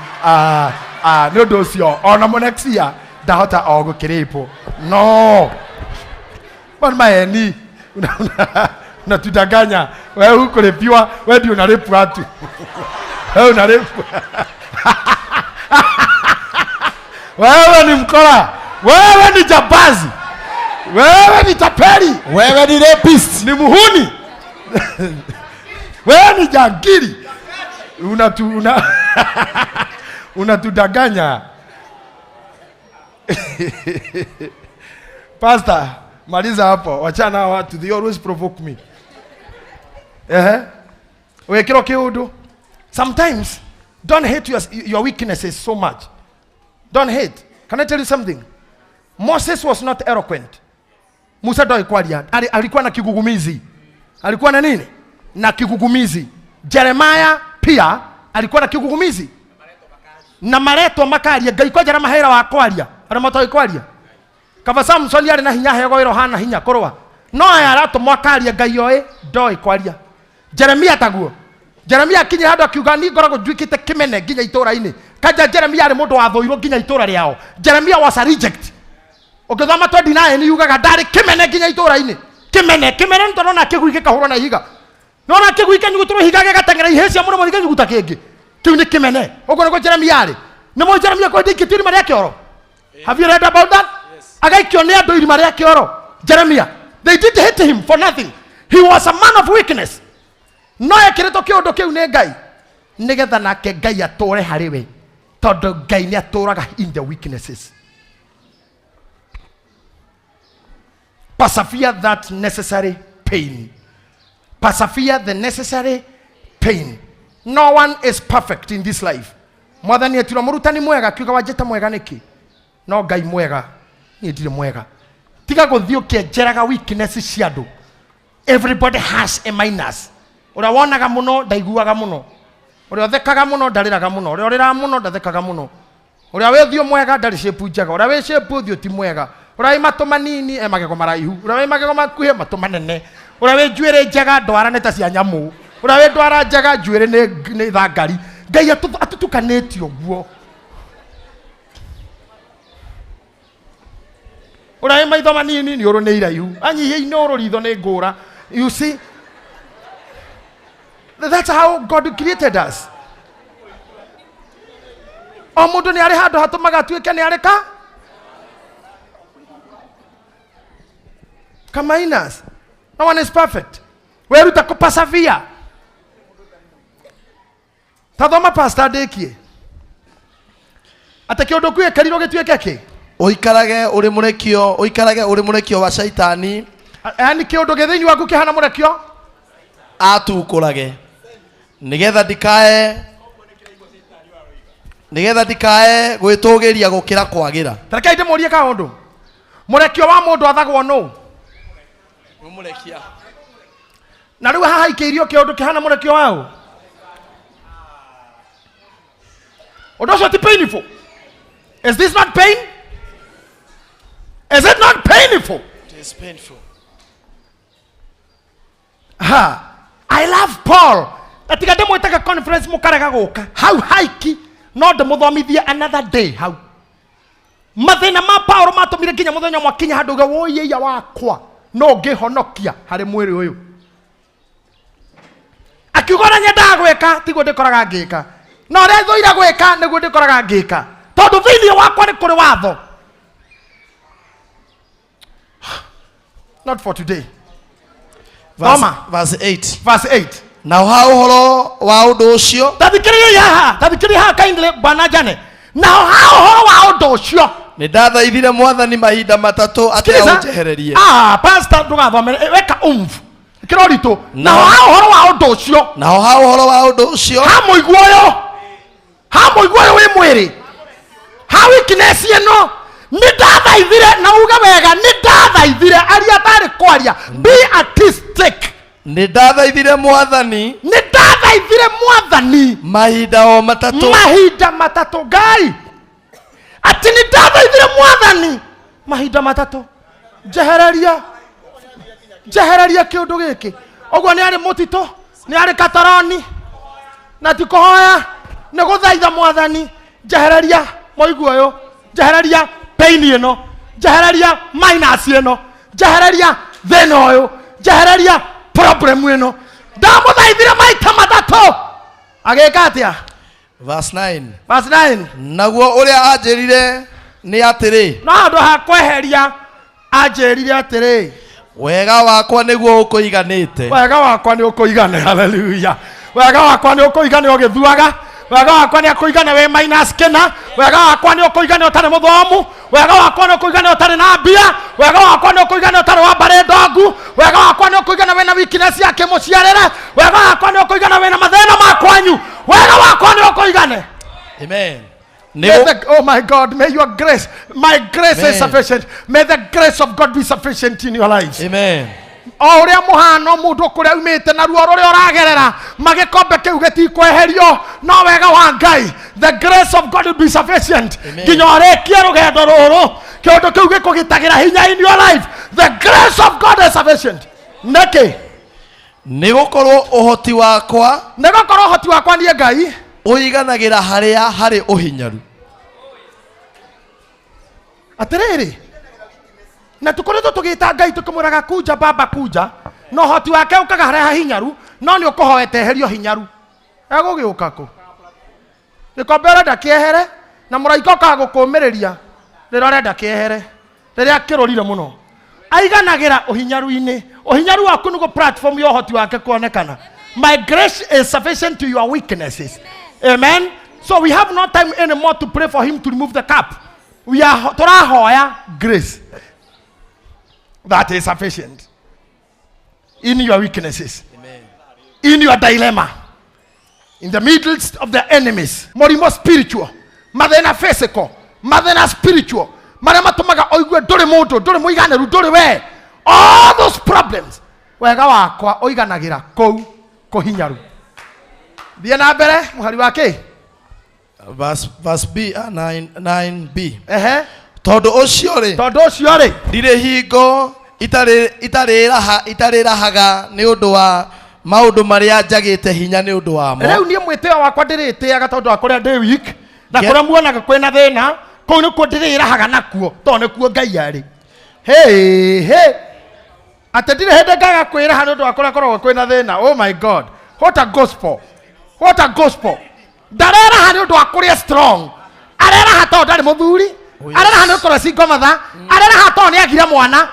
no do cio ona mo next year ndahota o gukiripo no bwana maeni unatudanganya wewe huko lepiwa wewe ndio unalepu watu wewe unalepu Wewe ni mkora. Wewe ni jambazi. Wewe ni tapeli. Wewe ni rapist. Ni muhuni. Wewe ni jangili. Unatudanganya. Pastor, maliza hapo. Wachana watu, they always provoke me. Wekero kiudu. Sometimes don't hate your weaknesses so much. Don't hate. Can I tell you something? Moses was not eloquent. Musa ndo alikuwa na kigugumizi. Alikuwa na nini? Na kigugumizi. Jeremiah pia alikuwa na kigugumizi. Na mareto makaria gaiko jara mahera wa kwaria. Ara moto ikwaria. Kava Samson ari na hinya hego iro hana hinya korwa. No aya rato mwakaria gaioe ndo ikwaria. Jeremiah taguo. Jeremiah kinya hado akiuga ni ngorago njwikite kimene ginya itura-ini. Kaja Jeremiah ari mundu wa thoiro ginya itura riao. Jeremiah was a reject. Ukithoma 29 ni yugaga ndari kimene ginya itura-ini. Kimene ntorona kiguike kahuro na higa. Nona kiguike nyuguturo higa gatengera ihecia muno muthige nyuguta kingi. Kiu ni kimene. Ugo ni ko Jeremiah ari. Ni mo Jeremiah ko ndiki tiri maria kioro. Have you read about that? Yes. Agaikio ni andu irima ria kioro. Jeremiah. They did hate him for nothing. He was a man of weakness. No ekirito kiundu kiu ni Ngai. Nigetha nake Ngai atore hariwe. Tondu Ngai ni aturaga in the weaknesses. Persevere that necessary pain. Persevere the necessary pain. No one is perfect in this life. Mwathani etira murutani mwega kiuga wajeta mwega niki. No Ngai mwega ni ndire mwega. Tiga guthio kienjeraga weaknesses cia andu. Everybody has a minus. Ura wonaga muno ndaiguaga muno. Ura thekaga muno ndariraga muno. Ura orira muno ndathekaga muno. Ura wethio mwega ndari shape njaga. Ura we shape uthio ti mwega. Ura mato manini magego maraihu. Ura we magego makuhe mato manene. Ura we njuire njaga ndwara neta cia nyamu. Ura we ndwara njaga njuire ni thangari. Ngai atutukanitio guo. Ura we maitho manini ni uru ni iraihu. Anyihie inoro ritho ni ngura. You see? That's how God created us. Omundu ni ari handu hatumaga tuike ni areka. Kamainas. No one is perfect. Weruta ko persevere. Tathoma pastor dekie. Ate kiondu kuye kariro gituike ki. Oikarage uri murekio wa shaitani. Yani kiondu githinyu waku kihana murekio. Atukurage. Nigetha ndikae gwitugiria gukira kwagira. Tareka inde murie ka undu. Murekio wa mundu athagwo no. Murekia. Na riu haha ikeirio kiondu kihana murekio wao. Undu ucio ti painful. Is this not pain? Is it not painful? It is painful. I love Paul. Atika demo itaka conference mukarega guka. How haiki no de muthomithia another day how. Mathina ma Paul matumire kinya muthenya mwakinya handu ga woye ya wakwa no ngihonokia hari mwiri uyu. Akiugora nyenda gweka tiguo ndikoraga ngika. No rethoira gweka niguo ndikoraga ngika. Tondu thiini wakwa ni kuri watho. Not for today. Verse 8. Verse 8. Na uhoro wa undu ucio. Tathikiriria ha kindly bwana jane. Na uhoro wa undu ucio. Ni ndathaithire mwathani mahinda matatu ati aunjehererie. Pastor ndugathome weka umvu. Kirorito. Na uhoro wa undu ucio. Na uhoro wa undu ucio. Ha muiguoyo wi mwiri. Ha weakness ino. Nidathaithire na uga wega nidathaithire aria tari kwaria. Be artistic. Nidathaithire mwathani mahinda matatu Ngai ati nidathaithire mwathani mahinda matatu jehereria kiundu giki ogwo ni ari mutito ni ari kataroni na tikohoya ni guthaitha mwathani jehereria moiguoyo jehereria pain ino jehereria minus ino jehereria thina uyu jehereria problem ino ndamuthaithire maita matatu ageka atia. Verse 9. Verse 9. Naguo uria anjirire ni atiri no ando ha kweheria anjirire atiri wega wakwa niguo ukuiganite wega wakwa ni ukuigane hallelujah wega wakwa ni ukuigane ogithuaga wega wakwa ni akuigane we minus kena wega wakwa ni ukuigane utari muthomu wega wakwa ni ukuigane utari na mbia wega wakwa ni ukuigane utari wa bare ndongu wega wakwa ni ukuigane we na weakness yake muciarire wega wakwa ni ukuigane we na mathina makwanyu wega wakwa ni ukuigane amen. Oh my God, may your grace, my grace is sufficient. May the grace of God be sufficient in your lives. Amen. Oria muhano mundu kuria umite na ruo ruria uragerera magikombe kiu gitikweherio no wega wa Ngai. The grace of God will be sufficient. Nginya urekie rugendo ruru kiundu kiu gikugitagira hinya in your life. The grace of God is sufficient. Neke nigukorwo uhoti wakwa ni Ngai uiganagira haria hari uhinyaru atiriri na tukoretwo tugita Ngai tukimuraga kuja baba kuja no hoti wake ukaga haria hinyaru no ni ukuhoete herio hinyaru egugiuka ku gikombe renda kiehere na muraika ukagukumiriria rira renda kiehere riria kirorire muno aiganagira uhinyaru-ini uhinyaru waku nugo platform yo hoti wake kuonekana. My grace is sufficient to your weaknesses. Amen. So we have no time anymore to pray for him to remove the cup. We are turahoya grace that is sufficient in your weaknesses. Amen. In your dilemma, in the midst of the enemies. Morimo spiritual, mathina physical, mathina spiritual, maria matumaga oigue nduri mundu nduri muiganeru nduri we, all those problems wega wakwa oiganagira kou kuhinyaru. Thie na mbere muhari wake verse B 9b tondu ucio ri ndire hingo itarirahaga ni undu wa maundu maria njagite hinya ni undu wamo. Riu nie mwiteo wakwa ndiritiaga tondu akuria ndi weak na kuria muonaga kwina thina kou nikuo ndirirahaga nakuo tondu nikuo Ngai ari. Hey ati ndire hende ngaga kwiraha ni undu akuria koragwo kwina thina. Oh my God, what a gospel, what a gospel. Ndareraha ni undu akuria strong, areraha tondu ndari muthuri, areraha ni ukora single mother, areraha tondu ni agira mwana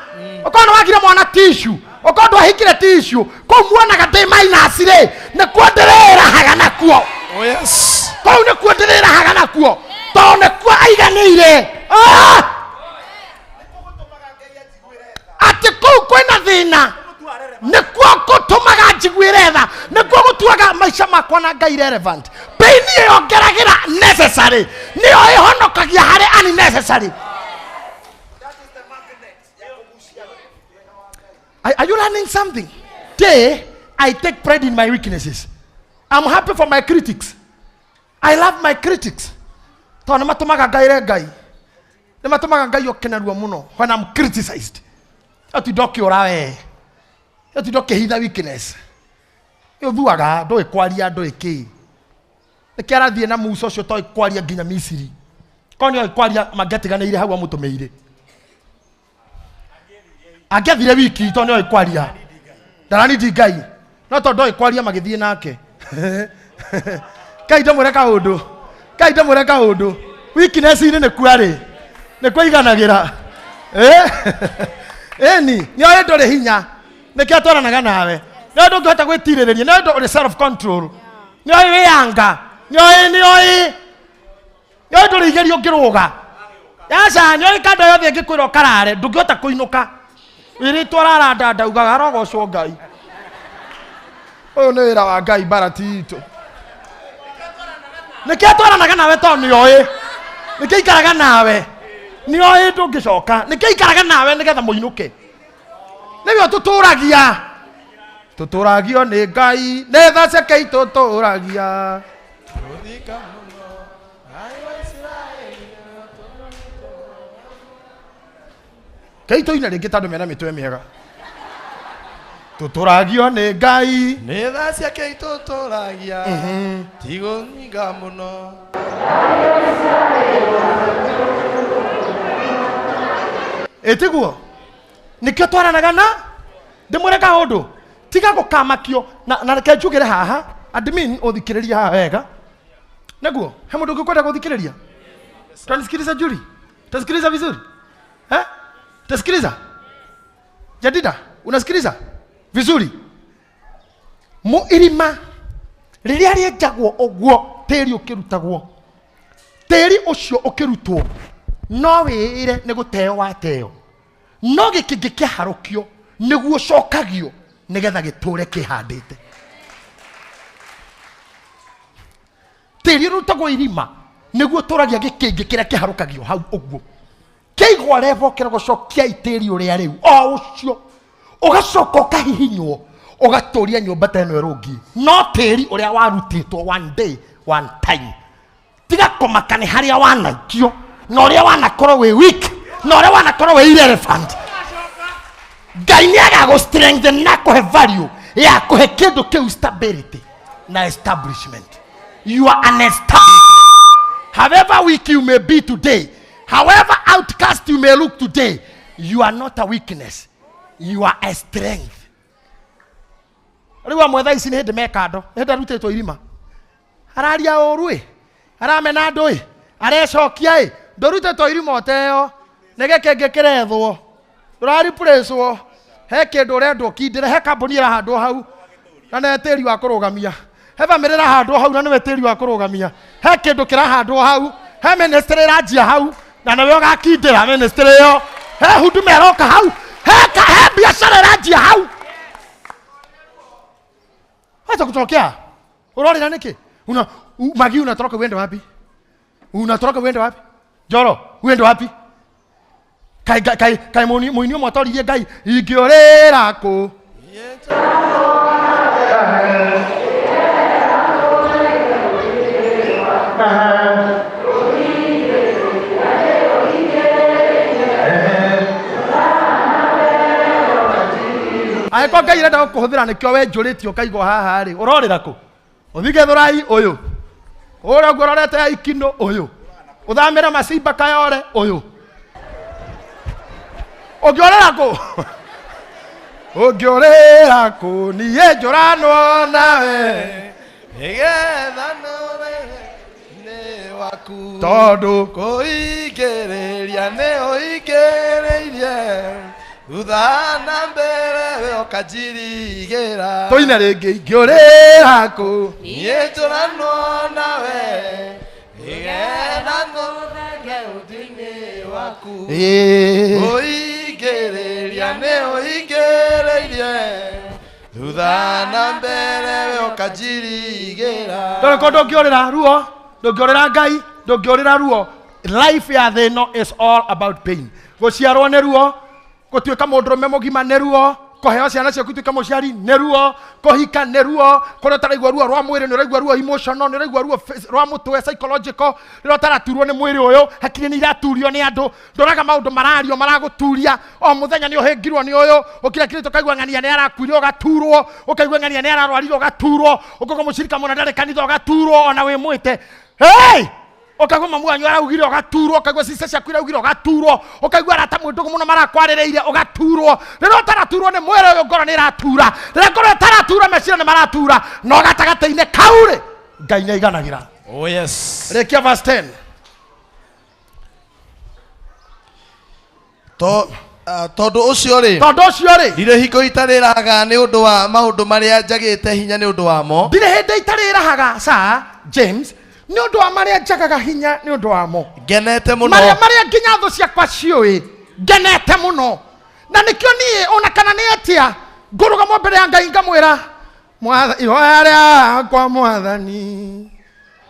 ukono wagira mwana tissue ukondo ahikire tissue ko muonaga ndi minus ri nikuo ndirerahaga nakuo. Oh yes, kou nikuo ndirerahaga nakuo tondu nikuo aiganire. Ati kou kwina thina nikuo gutumaga njiguire tha nikuo gutuaga maica makwa na Ngai relevant. Pain yongeragira necessary niyo ihonokagia hari unnecessary. Are you learning something? Today I take pride in my weaknesses. I'm happy for my critics. I love my critics. Tondu matumaga Ngai Ngai ni matumaga Ngai okenerua muno when I'm criticized. Ati dokiura we ati dokihitha weakness yo thuaga ndoi kwaria ndoi ki nikiarathie na muso cio toi kwaria nginya Misiri koni oi kwaria magetiganire hau amutumeire agethire wiki tondu oi kwaria ndarani ndi Ngai no tondu oi kwaria magithie nake Ngai ndamwire kaundu weakness ini ni kwari ni kwiganagira eni ni oi nduri hinya nikia twaranaga nawe no ndungihota gwitiriria no ndo uri self control ni oi wiyanga ni oi nduri igerio ngiruga yasa ni oi kando yothe ngikwira karare ndungihota kuinuka iri twararanda ndaugaga arogocwo Ngai uyu ni wira wa Ngai barati itu nikia twaranaga nawe tondu ni oi nikia ikaraga nawe ni oi ndungicoka nikia ikaraga nawe nigetha muinuke nibyo tuturagio ni Ngai netha cekei tuturagia keito ina ringi tandu mena mitwe miega tuturagio ni Ngai netha cekei tuturagia tigunyiga muno etiguo nikio twaranaga na ndimureka undu tiga gukamakio na reke njugire haha admin uthikiriria haha wega naguo he mundu ngikwenda guthikiriria twanisikiriza juri Utasikiliza vizuri? Utasikiliza? Jadida, unasikiliza vizuri? Mu irima riria rienjagwo ogwo tiri ukirutagwo, tiri ucio ukirutwo no wire ni guteo wateo, no gikingi kiharukio niguo cokagio nigetha giture kihandite. Tiri rutagwo irima niguo turagia gikingi kiria kiharukagio hau ogwo, keigwa levo kira gucokia itiri uria riu o ucio ugacoka ukahihinywo ugaturia nyumba teno rungi, no tiri uria warutitwo one day one time. Tiga kumakane haria wanaikio na uria wanakorwo we weak na uria wanakorwo we irrelevant. Ngai ni agago strengthen na kuhe value ya kuhe kindu kiu stability na establishment. You are an establishment. However weak you may be today, however outcast you may look today, you are not a weakness, you are a strength. Riwa mwetha ici ni hindi mekando henda rutitwo irima araria urui aramena ndui arecokia ndurutitwo irima oteo nige kenge kirethwo urari preswo he kindu urendwo kindire he kambuni irahandwo hau na ne tiri wa kurugamia he family irahandwo hau na ne tiri wa kurugamia he kindu kirahandwo hau he ministry irajia hau na nawe ugakindira ministry yo he huduma iroka hau he biashara irajia hau. Hata kutokea urori na niki magi unatoroka uende wapi? Unatoroka uende wapi? Joro uende wapi? Kai muinio motori ye gai igiorera ko ai kwa gai renda kuhuthira nikyo we njuriti ukaigwo haha ri urorira ku uthige thurai uyu ura ngororete ya ikino uyu uthamira macimba kayore uyu ugiorera ku ugiorera ku niye njurano nawe igetha nawe ne waku tondu kuigereria ne oikereirie udhana mbere okajirigera toina rege igiorera ku yetorano nawe igerano geudini waku oigereria ne oikereirie udhana mbere okajirigera tore kondo giorera ruo ndongiorera ngai ndongiorera ruo. Life ya theno is all about pain. Gociarwo ne ruo, gutuika mundurume mugima ne ruo, kuheo ciana ciaku ituika muciari ne ruo, kuhika ne ruo, kuria taraigua ruo rwa mwiri, niraigua ruo emotional, niraigua ruo rwa mutwe psychological, rira taraturwo ni mwiri uyu, hakiri ni iraturio ni andu, ndoraga maundu marario maraguturia o muthenya ni uhingirwo ni uyu, ukira kirito kaigua ngania ni arakuire ugaturwo, ukaigua ngania ni ararwarire ugaturwo, ukoko mucirika muna ndare kanitha ugaturwo ona wi mwite. Hey! Ukagwa mwanyu araugire ugaturwo, ukagwa sisa ciaku iraugire ugaturwo, ukagwa arata mwindugu muno marakwaririire ugaturwo. Rero taraturwo ni mwere uyu ngoro ni iratura, rero ngoro taratura mecira ni maratura, no gatagataine kaure Ngai ni iganagira. Oh yes. Rekia verse 10. Tondu ucio ri ndire hingo itariraga ni undu wa maundu maria njagite hinya ni undu wamo. Ndire hindi itariraga sa James ni undu wa maria njagaga hinya ni undu wamo. Ngenete muno maria nginya thu ciakwa cioi ngenete muno na nikio nie ona kana ni atia ngurugamo mbere ya Ngai ngamwira mwatha ihoya riakwa mwathani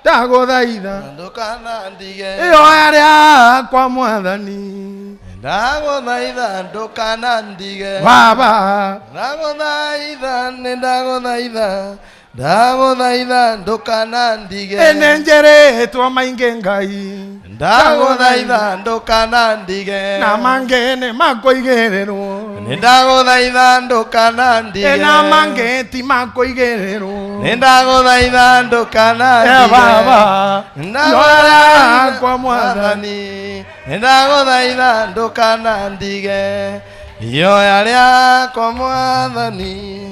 ndaguthaitha ndukana ndige ihoya riakwa mwathani ndaguthaitha ndukana ndige baba ndaguthaitha ndaguthaitha ndukana ndige ene njeretwo maingi Ngai ndaguthaitha ndukana ndige na mangene makoigererwo ndaguthaitha ndukana ndige na mangeti makoigererwo ndaguthaitha ndukana ndige baba ndaguthaitha kwa mwathani ndaguthaitha ndukana ndige ihoya riakwa mwathani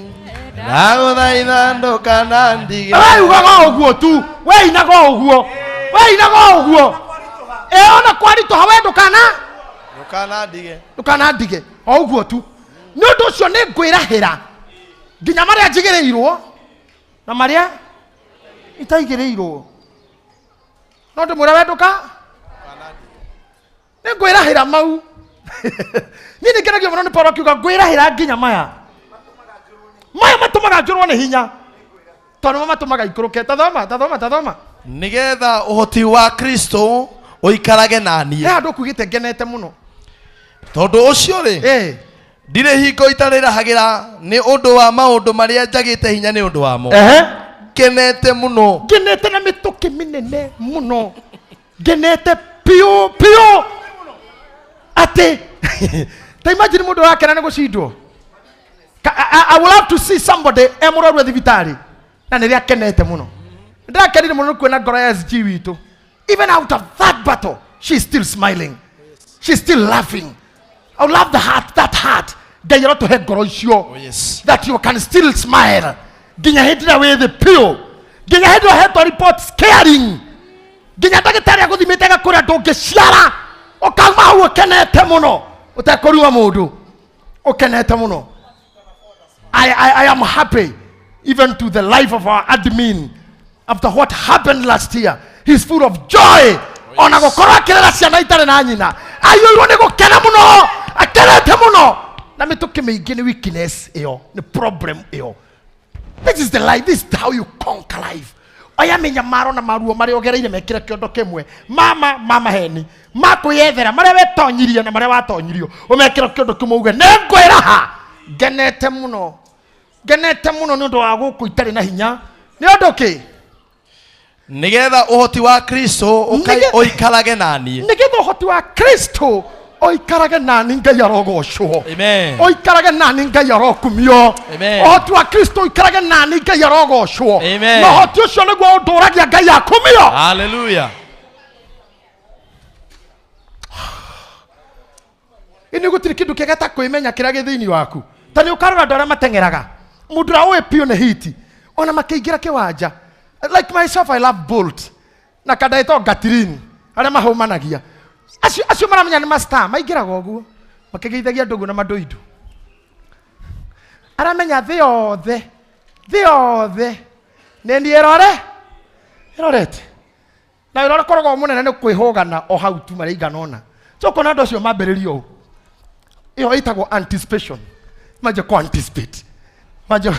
ndaguthaitha ndukana ndige. Ugaga uguo tu we inaga uguo ona kwari to hawe ndukana ndige o uguo tu ni undu ucio ni ngwirahira nginya maria njigirirwo na maria itaigirirwo no ndimwira we nduka ni ngwirahira mau ni ngenagio muno ni Paulo akiuga ngwirahira nginya maya matumaga njurwo ni hinya tondu matumaga ikuruke tathoma nigetha uhoti wa Kristo uikarage nanie andu kugite ngenete muno tondu ucio ri ndire hingo itarirahagira ni undu wa maundu maria njagite hinya ni undu wamo ngenete muno ngenete na mituki minene muno ngenete pio ate ta imagine mundu wake na gucindwo I will have to see somebody emurorwe thibitari na niria kenete muno ndakenire muno kuona ngoro ya SG witu even out of that battle she's still smiling, she's still laughing. I love that heart that you to have ngoro icio that you can still smile ginya hindira with the pure ginya hindira head report caring ginya ndagitari aguthimite gakura ndungiciara okauma hau ukenete muno utakorua mundu ukenete muno. I am happy even to the life of our admin after what happened last year. He's full of joy. Ona gukora kirera ciana itare na nyina ayo ni gukena muno akerete muno na mituki mingi ni weakness iyo ni problem iyo. This is the life. This is how you conquer life. Aya menya maro na maruo mari ogereire mekira kiondo kemwe mama heni makuyethera mari wetonyirie na mari watonyirio umekira kiondo kimwe uge nengwiraha genete muno ni undu wa guku itari na hinya ni undu ki nigetha uhoti wa Kristo oikarage nanie nigetha uhoti wa Kristo oikarage nani ngai arogocwo amen oikarage nani ngai arokumio amen uhoti wa Kristo oikarage nani ngai arogocwo amen no uhoti ucio niguo nduragia ngai akumio hallelujah. ini gutiri kindu kegeta kwimenya kira githini waku tani ukarora ndora matengeraga mudura we pio ne hiti ona makeingira kiwanja like myself. I love Bolt na kadaito Gatirini aria mahumanagia acio maramenya ni master maingiraga oguo makigeithagia ndugu na mandoidu aramenya thi othe nendi erorete na irore korogo munene ni kwihugana o hau tu maringana ona so kona ndo cio mambiririo iyo itagwo anticipation maje ko anticipate maje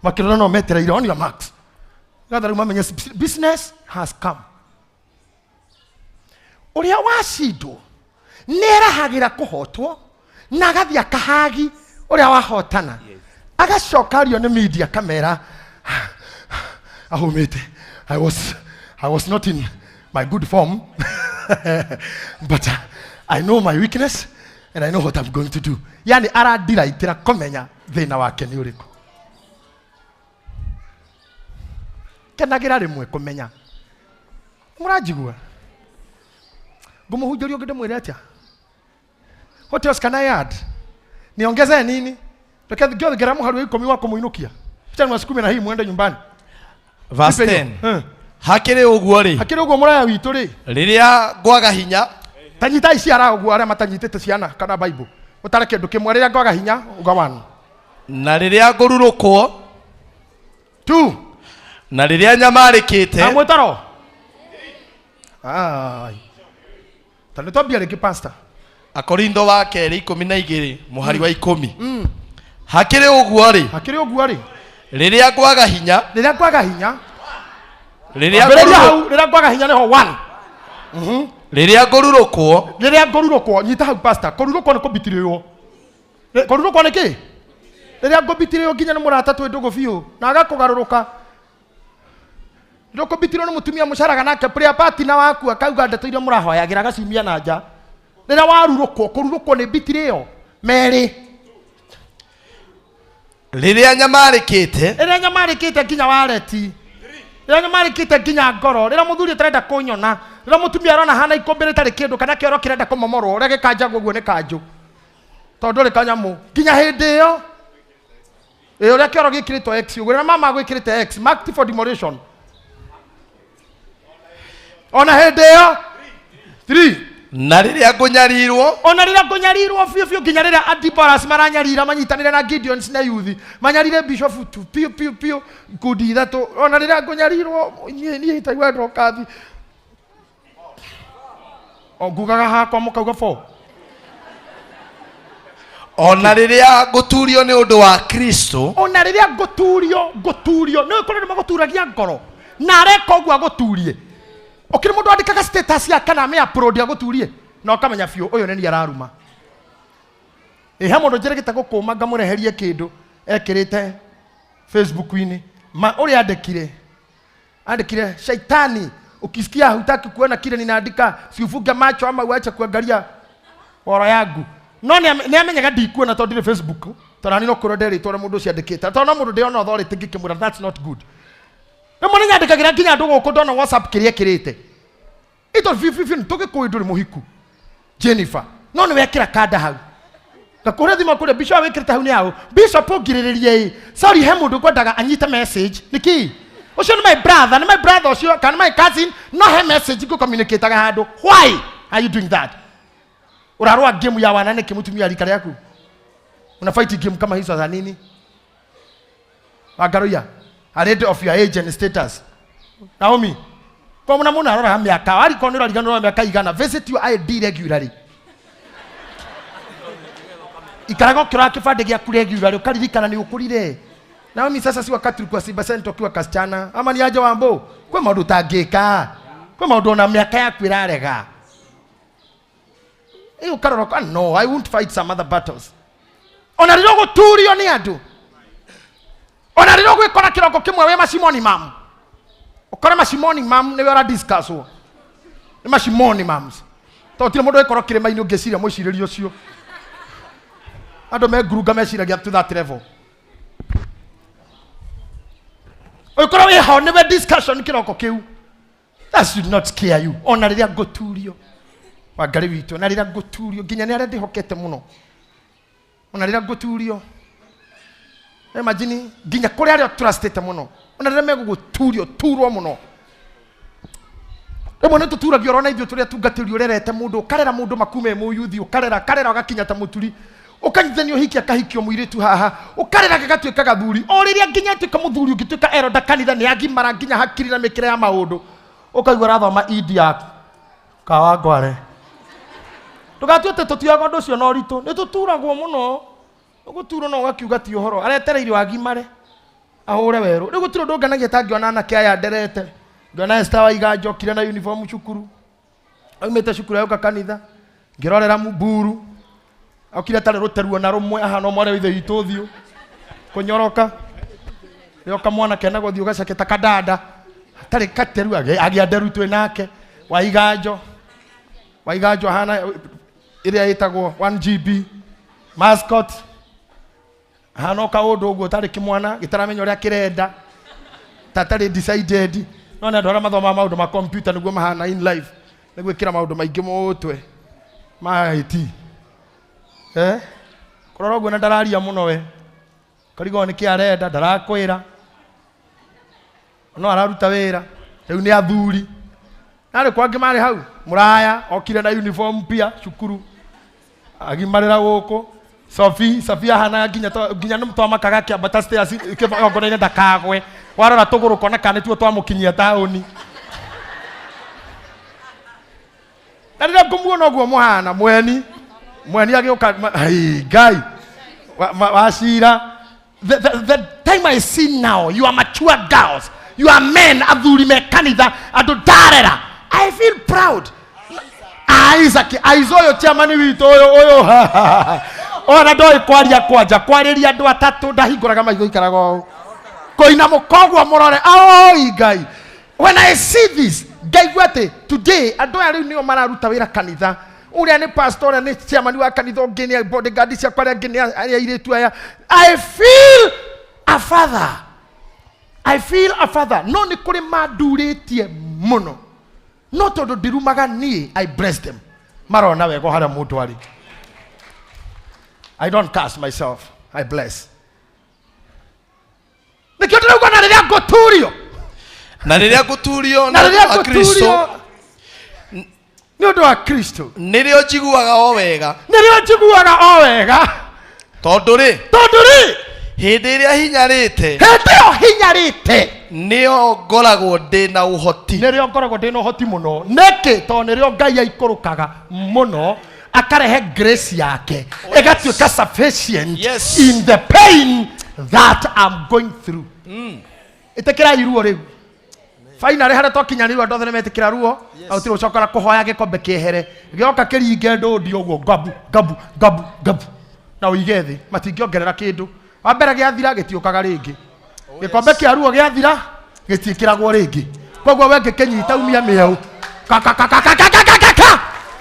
makirona no metereire on your marks gather mamenye business has come. Uria wacindo nerahagira kuhotwo na gathia kahagi uria wahotana agacokario ni media camera ahumite I was not in my good form but I know my weakness and I know what I'm going to do. Yani aradira itira komenya thina wake ni uriku kenagira rimwe kumenya murajigua gumuhujurio gide mwire atia what else can I add niongeze nini pekee gyo geramu haru ikomi wako muinukia chani wasikume na hii muende nyumbani verse 10 hakire uguo muraya witu ri riria ngwaga hinya tanyita ici ara uguo aria matanyitete ciana kana bible utareke ndu kimwe riria ngwaga hinya ugawana na riria ngururukwo tu na riria nyamarikite amwetaro tani tobia riki pastor Akorintho wa keri 12 muhari wa 10 hakire uguo ri riria ngwaga hinya riria ngwaga hinya neho 1 riria ngururukwo nyita hau pastor kururukwo ni kubitirio kururukwo ni ki riria ngubitirio nginya ni murata twi ndugu biu na agakugaruruka ndoko bitiro no mutumia mucaraga nake prayer party na waku akauga ndeto ile murahoyagira gacimia na nja rira kururukwo ni bitiro meri riria nyamarikite nginya wareti rira nyamarikite nginya ngoro rira muthuri tarenda kunyona rira mutumia arona hana ikombere tari kindu kana kioro kirenda kumomorwo rege kanja guguo ni kanju tondu ri kanyamu nginya hindi iyo ria kioro gikirito x uguo rira mama gwikirite x marked for demolition ona hindi iyo 3 na riria ngunyarirwo ona rira ngunyarirwo biũ nginya rira Antipas maranyarira manyitanire na Gideon na youth manyarire bishop tu piũ kudi ithatu ona rira ngunyarirwo nie itaigwa ndokathi ngugaga hakwa mukauga 4 ona riria nguturio ni undu wa Kristo ona riria nguturio no ikorwo maguturagia ngoro na areka ũguo aguturie okire mundu andikaga status ya kana me upload aguturie na ukamenya biũ uyu nĩ araruma he mundu njeregete gukuma ngamureherie kindu ekirite Facebook-ini uria andikire shaitani ukisikia hutaki kuona kile ninaandika siufunge macho ama uache kuangalia woro yangu no ni amenyaga ndikuona tondu ni Facebook tona nino kuroderi tore mundu ciandikite tona mundu ndiona authority ngikimura that's not good na mwana nyandikagira nginya ndu guku ndona WhatsApp kiria kirite ito fifi tugikuyu nduri muhiku Jennifer no ni wekira kanda hau ngakure thima kure bishop wekirite hau ni hau bishop ugiriririe sorry he mundu kwendaga anyite message niki ucio ni my brother ucio kana my cousin no he message ku communicate aga handu why are you doing that urarua game ya wanane kimutumia rika yaku una fight game kama hizo za nini agaruya a rate of your age and status Naomi kwa muna arora miaka wari konira rigano miaka igana visit your ID regularly ikarago kira kifande gya kure regularly ukaririkana ni ukurire Naomi sasa si wakati ulikuwa Simba Center ukiwa kasichana ama ni aje wambo kwa maundu tangika kwa maundu na miaka yaku irarega ukaroroka no I won't fight some other battles ona riro guturio ni andu ona riro gwikora kiroko kimwe we macimoni mam ukora macimoni mam ni wera discuss wo ni macimoni mams to tire mundu ikoro kire maini ungeciria muciririo ucio andu me gruga meciragia to that level ukora we ho ni we discussion kiroko kiu that should not scare you ona riria guturio wangari witu na rira nguturio nginya ni arende hokete muno ona rira nguturio imagine nginya kuri ari trustete muno ona rira meguguturio turwo muno rimwe nituturagio rona ithio turia tungatirio urerete mundu ukarera mundu makume mu yuthi ukarera ugakinya ta muturi ukanyithanio hiki akahikio muiritu haha ukarera gagatuika gathuri o riria nginya tuika muthuri ungituika eroda kanitha ni agimara nginya hakiri na mikire ya maundu ukaigwa rathoma idia kawangware tugatuite tutiaga ndu cio no ritu ni tuturagwo muno guturo no gakiuga ti uhoro aretereire wagimare ahure weru ni guturo ndunganagia tangiona na kia ya nderete ngona Esther Waiganjo kire na uniform cukuru aumete cukuru yoka kanitha ngirorera muburu akira tare ruteruo na rumwe aha no mware ithe itu thio kunyoroka yoka mwana kena guthio gacaketa kadada tare kateru agianderu twe nake Waiganjo hana iria itagwo 1GB mascot hano ka undu uguo tari kimwana gitaramenya uria kirenda tatari decided no na ndora mathoma maundu ma computer niguo mahana in life niguo kira maundu maingi mutwe ma IT kurora uguo na ndararia muno we karigo ni kiarenda ndarakwira no araruta wira riu ni athuri nari kwangi mari hau muraya okire na uniform pia cukuru agimarira guku Sofia hana ginya numtwa makaga kia batastairs kibongo ine ndakagwe warora tuguru kona kana tuo twamukinyia taoni narira ngumuona oguo muhana mweni agioka hey guy washira the time I see now you are mature girls you are men athuri me kanitha andu darera I feel proud Isaac aizoyo chamani wito oyo ona ndoi kwaria kwanja kwariria andu atatu ndahinguraga maitho ikarago koina mukogwa murore Ngai when I see this gaigwate today andu ari nio mararuta wira kanitha uria ni pastor uria ni chairman wa kanitha ngini bodyguard cia kwaria ngini airetu aya I feel a father no ni kuri maduritie muno no tondu ndirumaga nie I bless them marona wego haria mundu ari I don't curse myself I bless nikiotra uko na riria guturio na Kristo Nyodo wa Kristo. Nirio jiguaga o wega. Nirio jiguaga o wega. Tonduri. Hindi iria hinyarite. Nio ngoragwo ndi na uhoti. Nirio ngoragwo ndi na uhoti muno. Neke to nirio Ngai aikurukaga muno akarehe grace yake. Egatuika sufficient in the pain that I'm going through. Itekira iruo riu. Finally hara tokinyanirwa ndothe nimetikira ruo. Au tiro cokora kuhoya gikombe kiehere. Gioka kiringe ndodi uguo gabu. Na uigethi matingiongerera kindu. Wambere giathira gitiukaga ringi. Gikombe kia ruo giathira gitiikiragwo ringi. Koguo we ngikinyita umia mieu.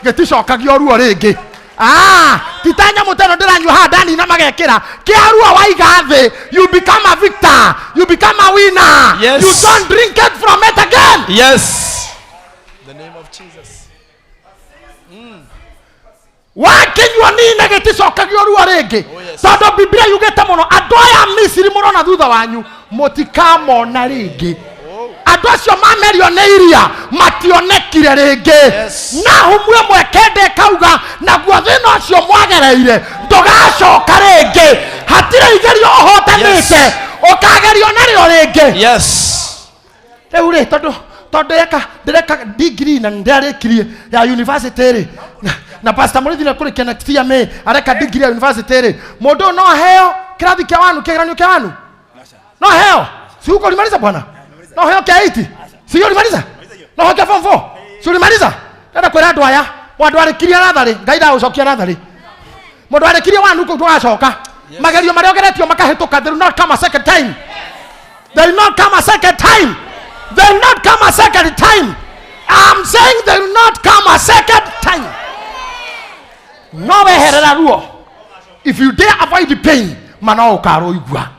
Giticokagio ruo ringi. Titanya muteno ndiranywa handani na magekira. Kia ruo waiga thi, you become a victor. You become a winner. Yes. You don't drink it from it again. Yes. The name of Jesus. Wakinywa nini giticokagio ruo ringi. Tondu Biblia yugite muno andu aya Misiri murona thutha wanyu mutikamona ringi. Andu acio mamerio nĩ iria mationekire ringi. Na humwe mwekende kauga naguo thĩna ũcio mwagereire ndũgacoka ringi. Hatirĩ igerio ũhotanĩte ũkagerio narĩo ringi. Yes. Rĩu rĩ tondu ndireka degree na ndarĩkirie ya university rĩ na pastor Murithi na kuri next year me areka degree ya university rĩ mundu no heo kirathi kia wanu kigeranio kia wanu no heo si uko limaliza bwana no heo kia 80 si uko limaliza no heo kia form 4 si ulimaliza nenda kwera andu aya wandu arikiria rathari ngaida ucokia rathari mundu arikiria wanu uko twacoka magerio maria ogeretio makahituka they will not come a second time. They will not come a second time. They will not come a second time. I'm saying they will not come a second time. No weherera ruo. If you dare avoid the pain, mana ukaro igwa.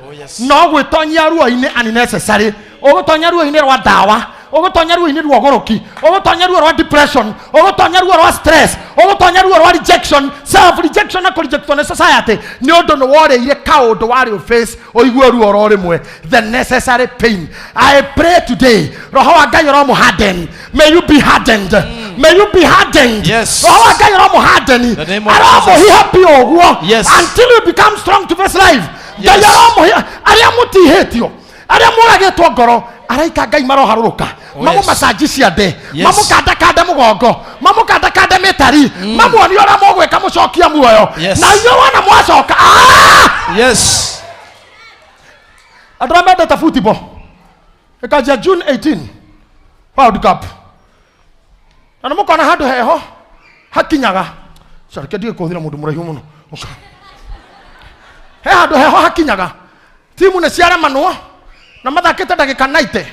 No gwitonyia ruo ini unnecessary. Ogutonya ruo ini rwa dawa. Ogutonya ruo ini rwa goroki. Ogutonya ruo rwa depression. Ogutonya ruo rwa stress. Ogutonya ruo rwa rejection. Self rejection na rejection society. Ni ondo no wore ire kaundu wari face oigwe ruo ro rimwe. The necessary pain. I pray today. Roho wa Ngai ro harden. May you be hardened. May you be hardened. Yes. Roho wa Ngai ro harden. The name of Jesus. He help you ogwo. Yes. Until you become strong to face life. Yes. Aria mutihetio. Aria muragetwo ngoro. Araika Ngai maroharuruka. Mamu masaji ciande. Mamu kanda mugongo. Mamu kanda metari. Mamu oni ora mogweka mucokia muoyo. Na iyo wana mwacoka. Yes. Adrambe ta football. Ekaja June 18. World Cup. Na mukona handu heho hakinyaga. Sarike dige kuthira mundu murahimu muno. He handu heho hakinyaga. Timu ne ciara manwo. Na mathakite ndagika 90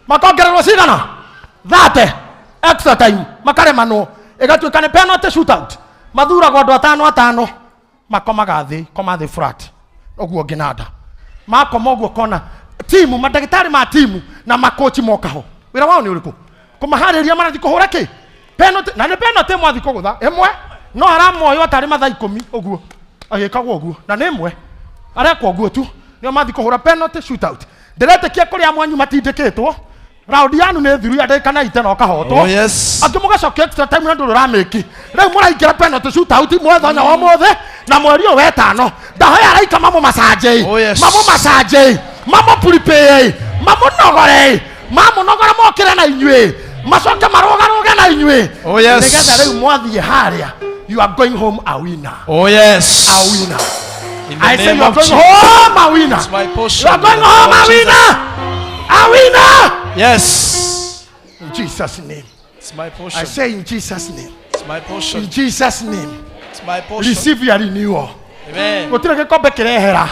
makongererwo cigana 30 extra time makare manwo igatuika ni penalty shootout mathuragwo andu atano makomaga thi koma thi flat oguo nginada makoma oguo kona timu madagitari ma timu na makochi mokaho wira wao ni uriku kumahariria marathi kuhura ki penalty na ni penalty mwathi kugutha emwe no aramoyo atari mathaa 10 oguo agikagwo oguo na ni emwe arekwo oguo tu nio mathi kuhura penalty shootout ndiretekia kuria mwanyu matindikitwo round yanu ne thiru ya ndeka na iteno kahotwo angi mugacokia extra time na nduru ramiki riu muraingira penalty shootout mwethonya wa mothe na mweri o wetano ndahoya araika mamu masaje mamu prepare mamu nogore mokire na inywe macoke marogaroge na inywe nigetha riu mwathie haria you are going home a winner. A winner. I say you are going home a winner. It's my portion. You are going home a winner. A winner. Yes. In Jesus' name. It's my portion. I say in Jesus' name. It's my portion. In Jesus' name. It's my portion. Receive your renewal. Amen. Gutire gikombe kirehera.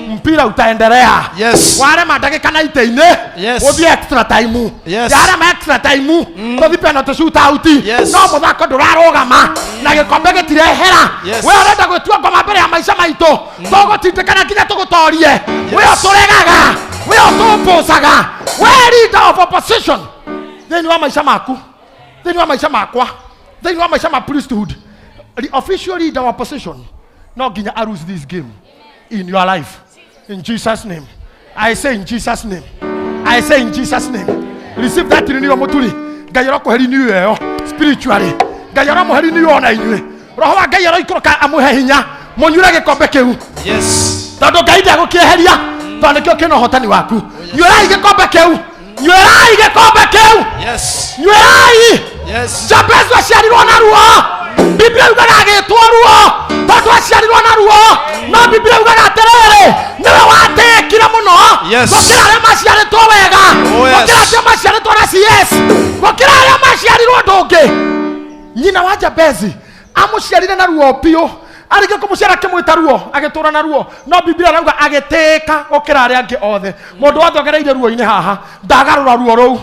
Mpira utaendelea. Yes. Wale madagika na iteine. Yes. Obi extra time. Yes. Yara ma extra time. Tothi penalty shootout. Yes. No muthako ndurarugama. Na gikombe gitirehera. Yes. We urenda gwetua ngoma mbere ya maica maito. Tugutindikana kinya tugutorie. We oturegaga. We otupucaga. We leader of opposition. Then you are maica maku. Then you are maica makwa. Then you are maica ma priesthood. The official leader of opposition. Not ginya arus this game in your life. In Jesus' name. I say in Jesus' name. I say in Jesus' name. Receive that renewal motuli. Gayoro ko renew spiritually. Ngai aramuheri ni ona inyue roho wa Ngai aroikoroka amuhe hinya munyure gikombe kiu tondu Ngai ndagukieheria tondu kio kino hotani waku nyurai gikombe kiu nyurai Jabez aciarirwo na ruo Biblia yugaga agitwo ruo tondu aciarirwo na ruo no Biblia yugaga atiriri niwe watikire muno gukira aria maciaritwo wega gukira aria maciaritwo na CS gukira aria maciarirwo ndungi nyina wa Jabezi amuciarire na ruo pio arige kumuciara kimwita ruo agitura na ruo no Biblia rauga agiteka gukira aria angi othe mundu wothe ogereire ruo-ini haha ndagarura ruo rou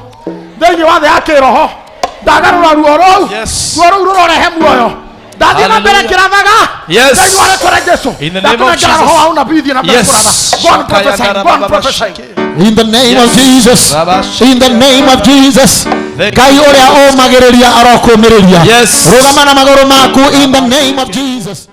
thiini wa thĩ ya kĩroho ndagarura ruo rou ruo rou rurorehe muoyo ndathie na mbere kirathaga Ngai warekore Jesu ndakunengera roho wa unabii thie na mbere kuratha God prophesy in the name of Jesus in the name of Jesus Ngai uria omagiriria arokumiriria rugama na maguru maku in the name of Jesus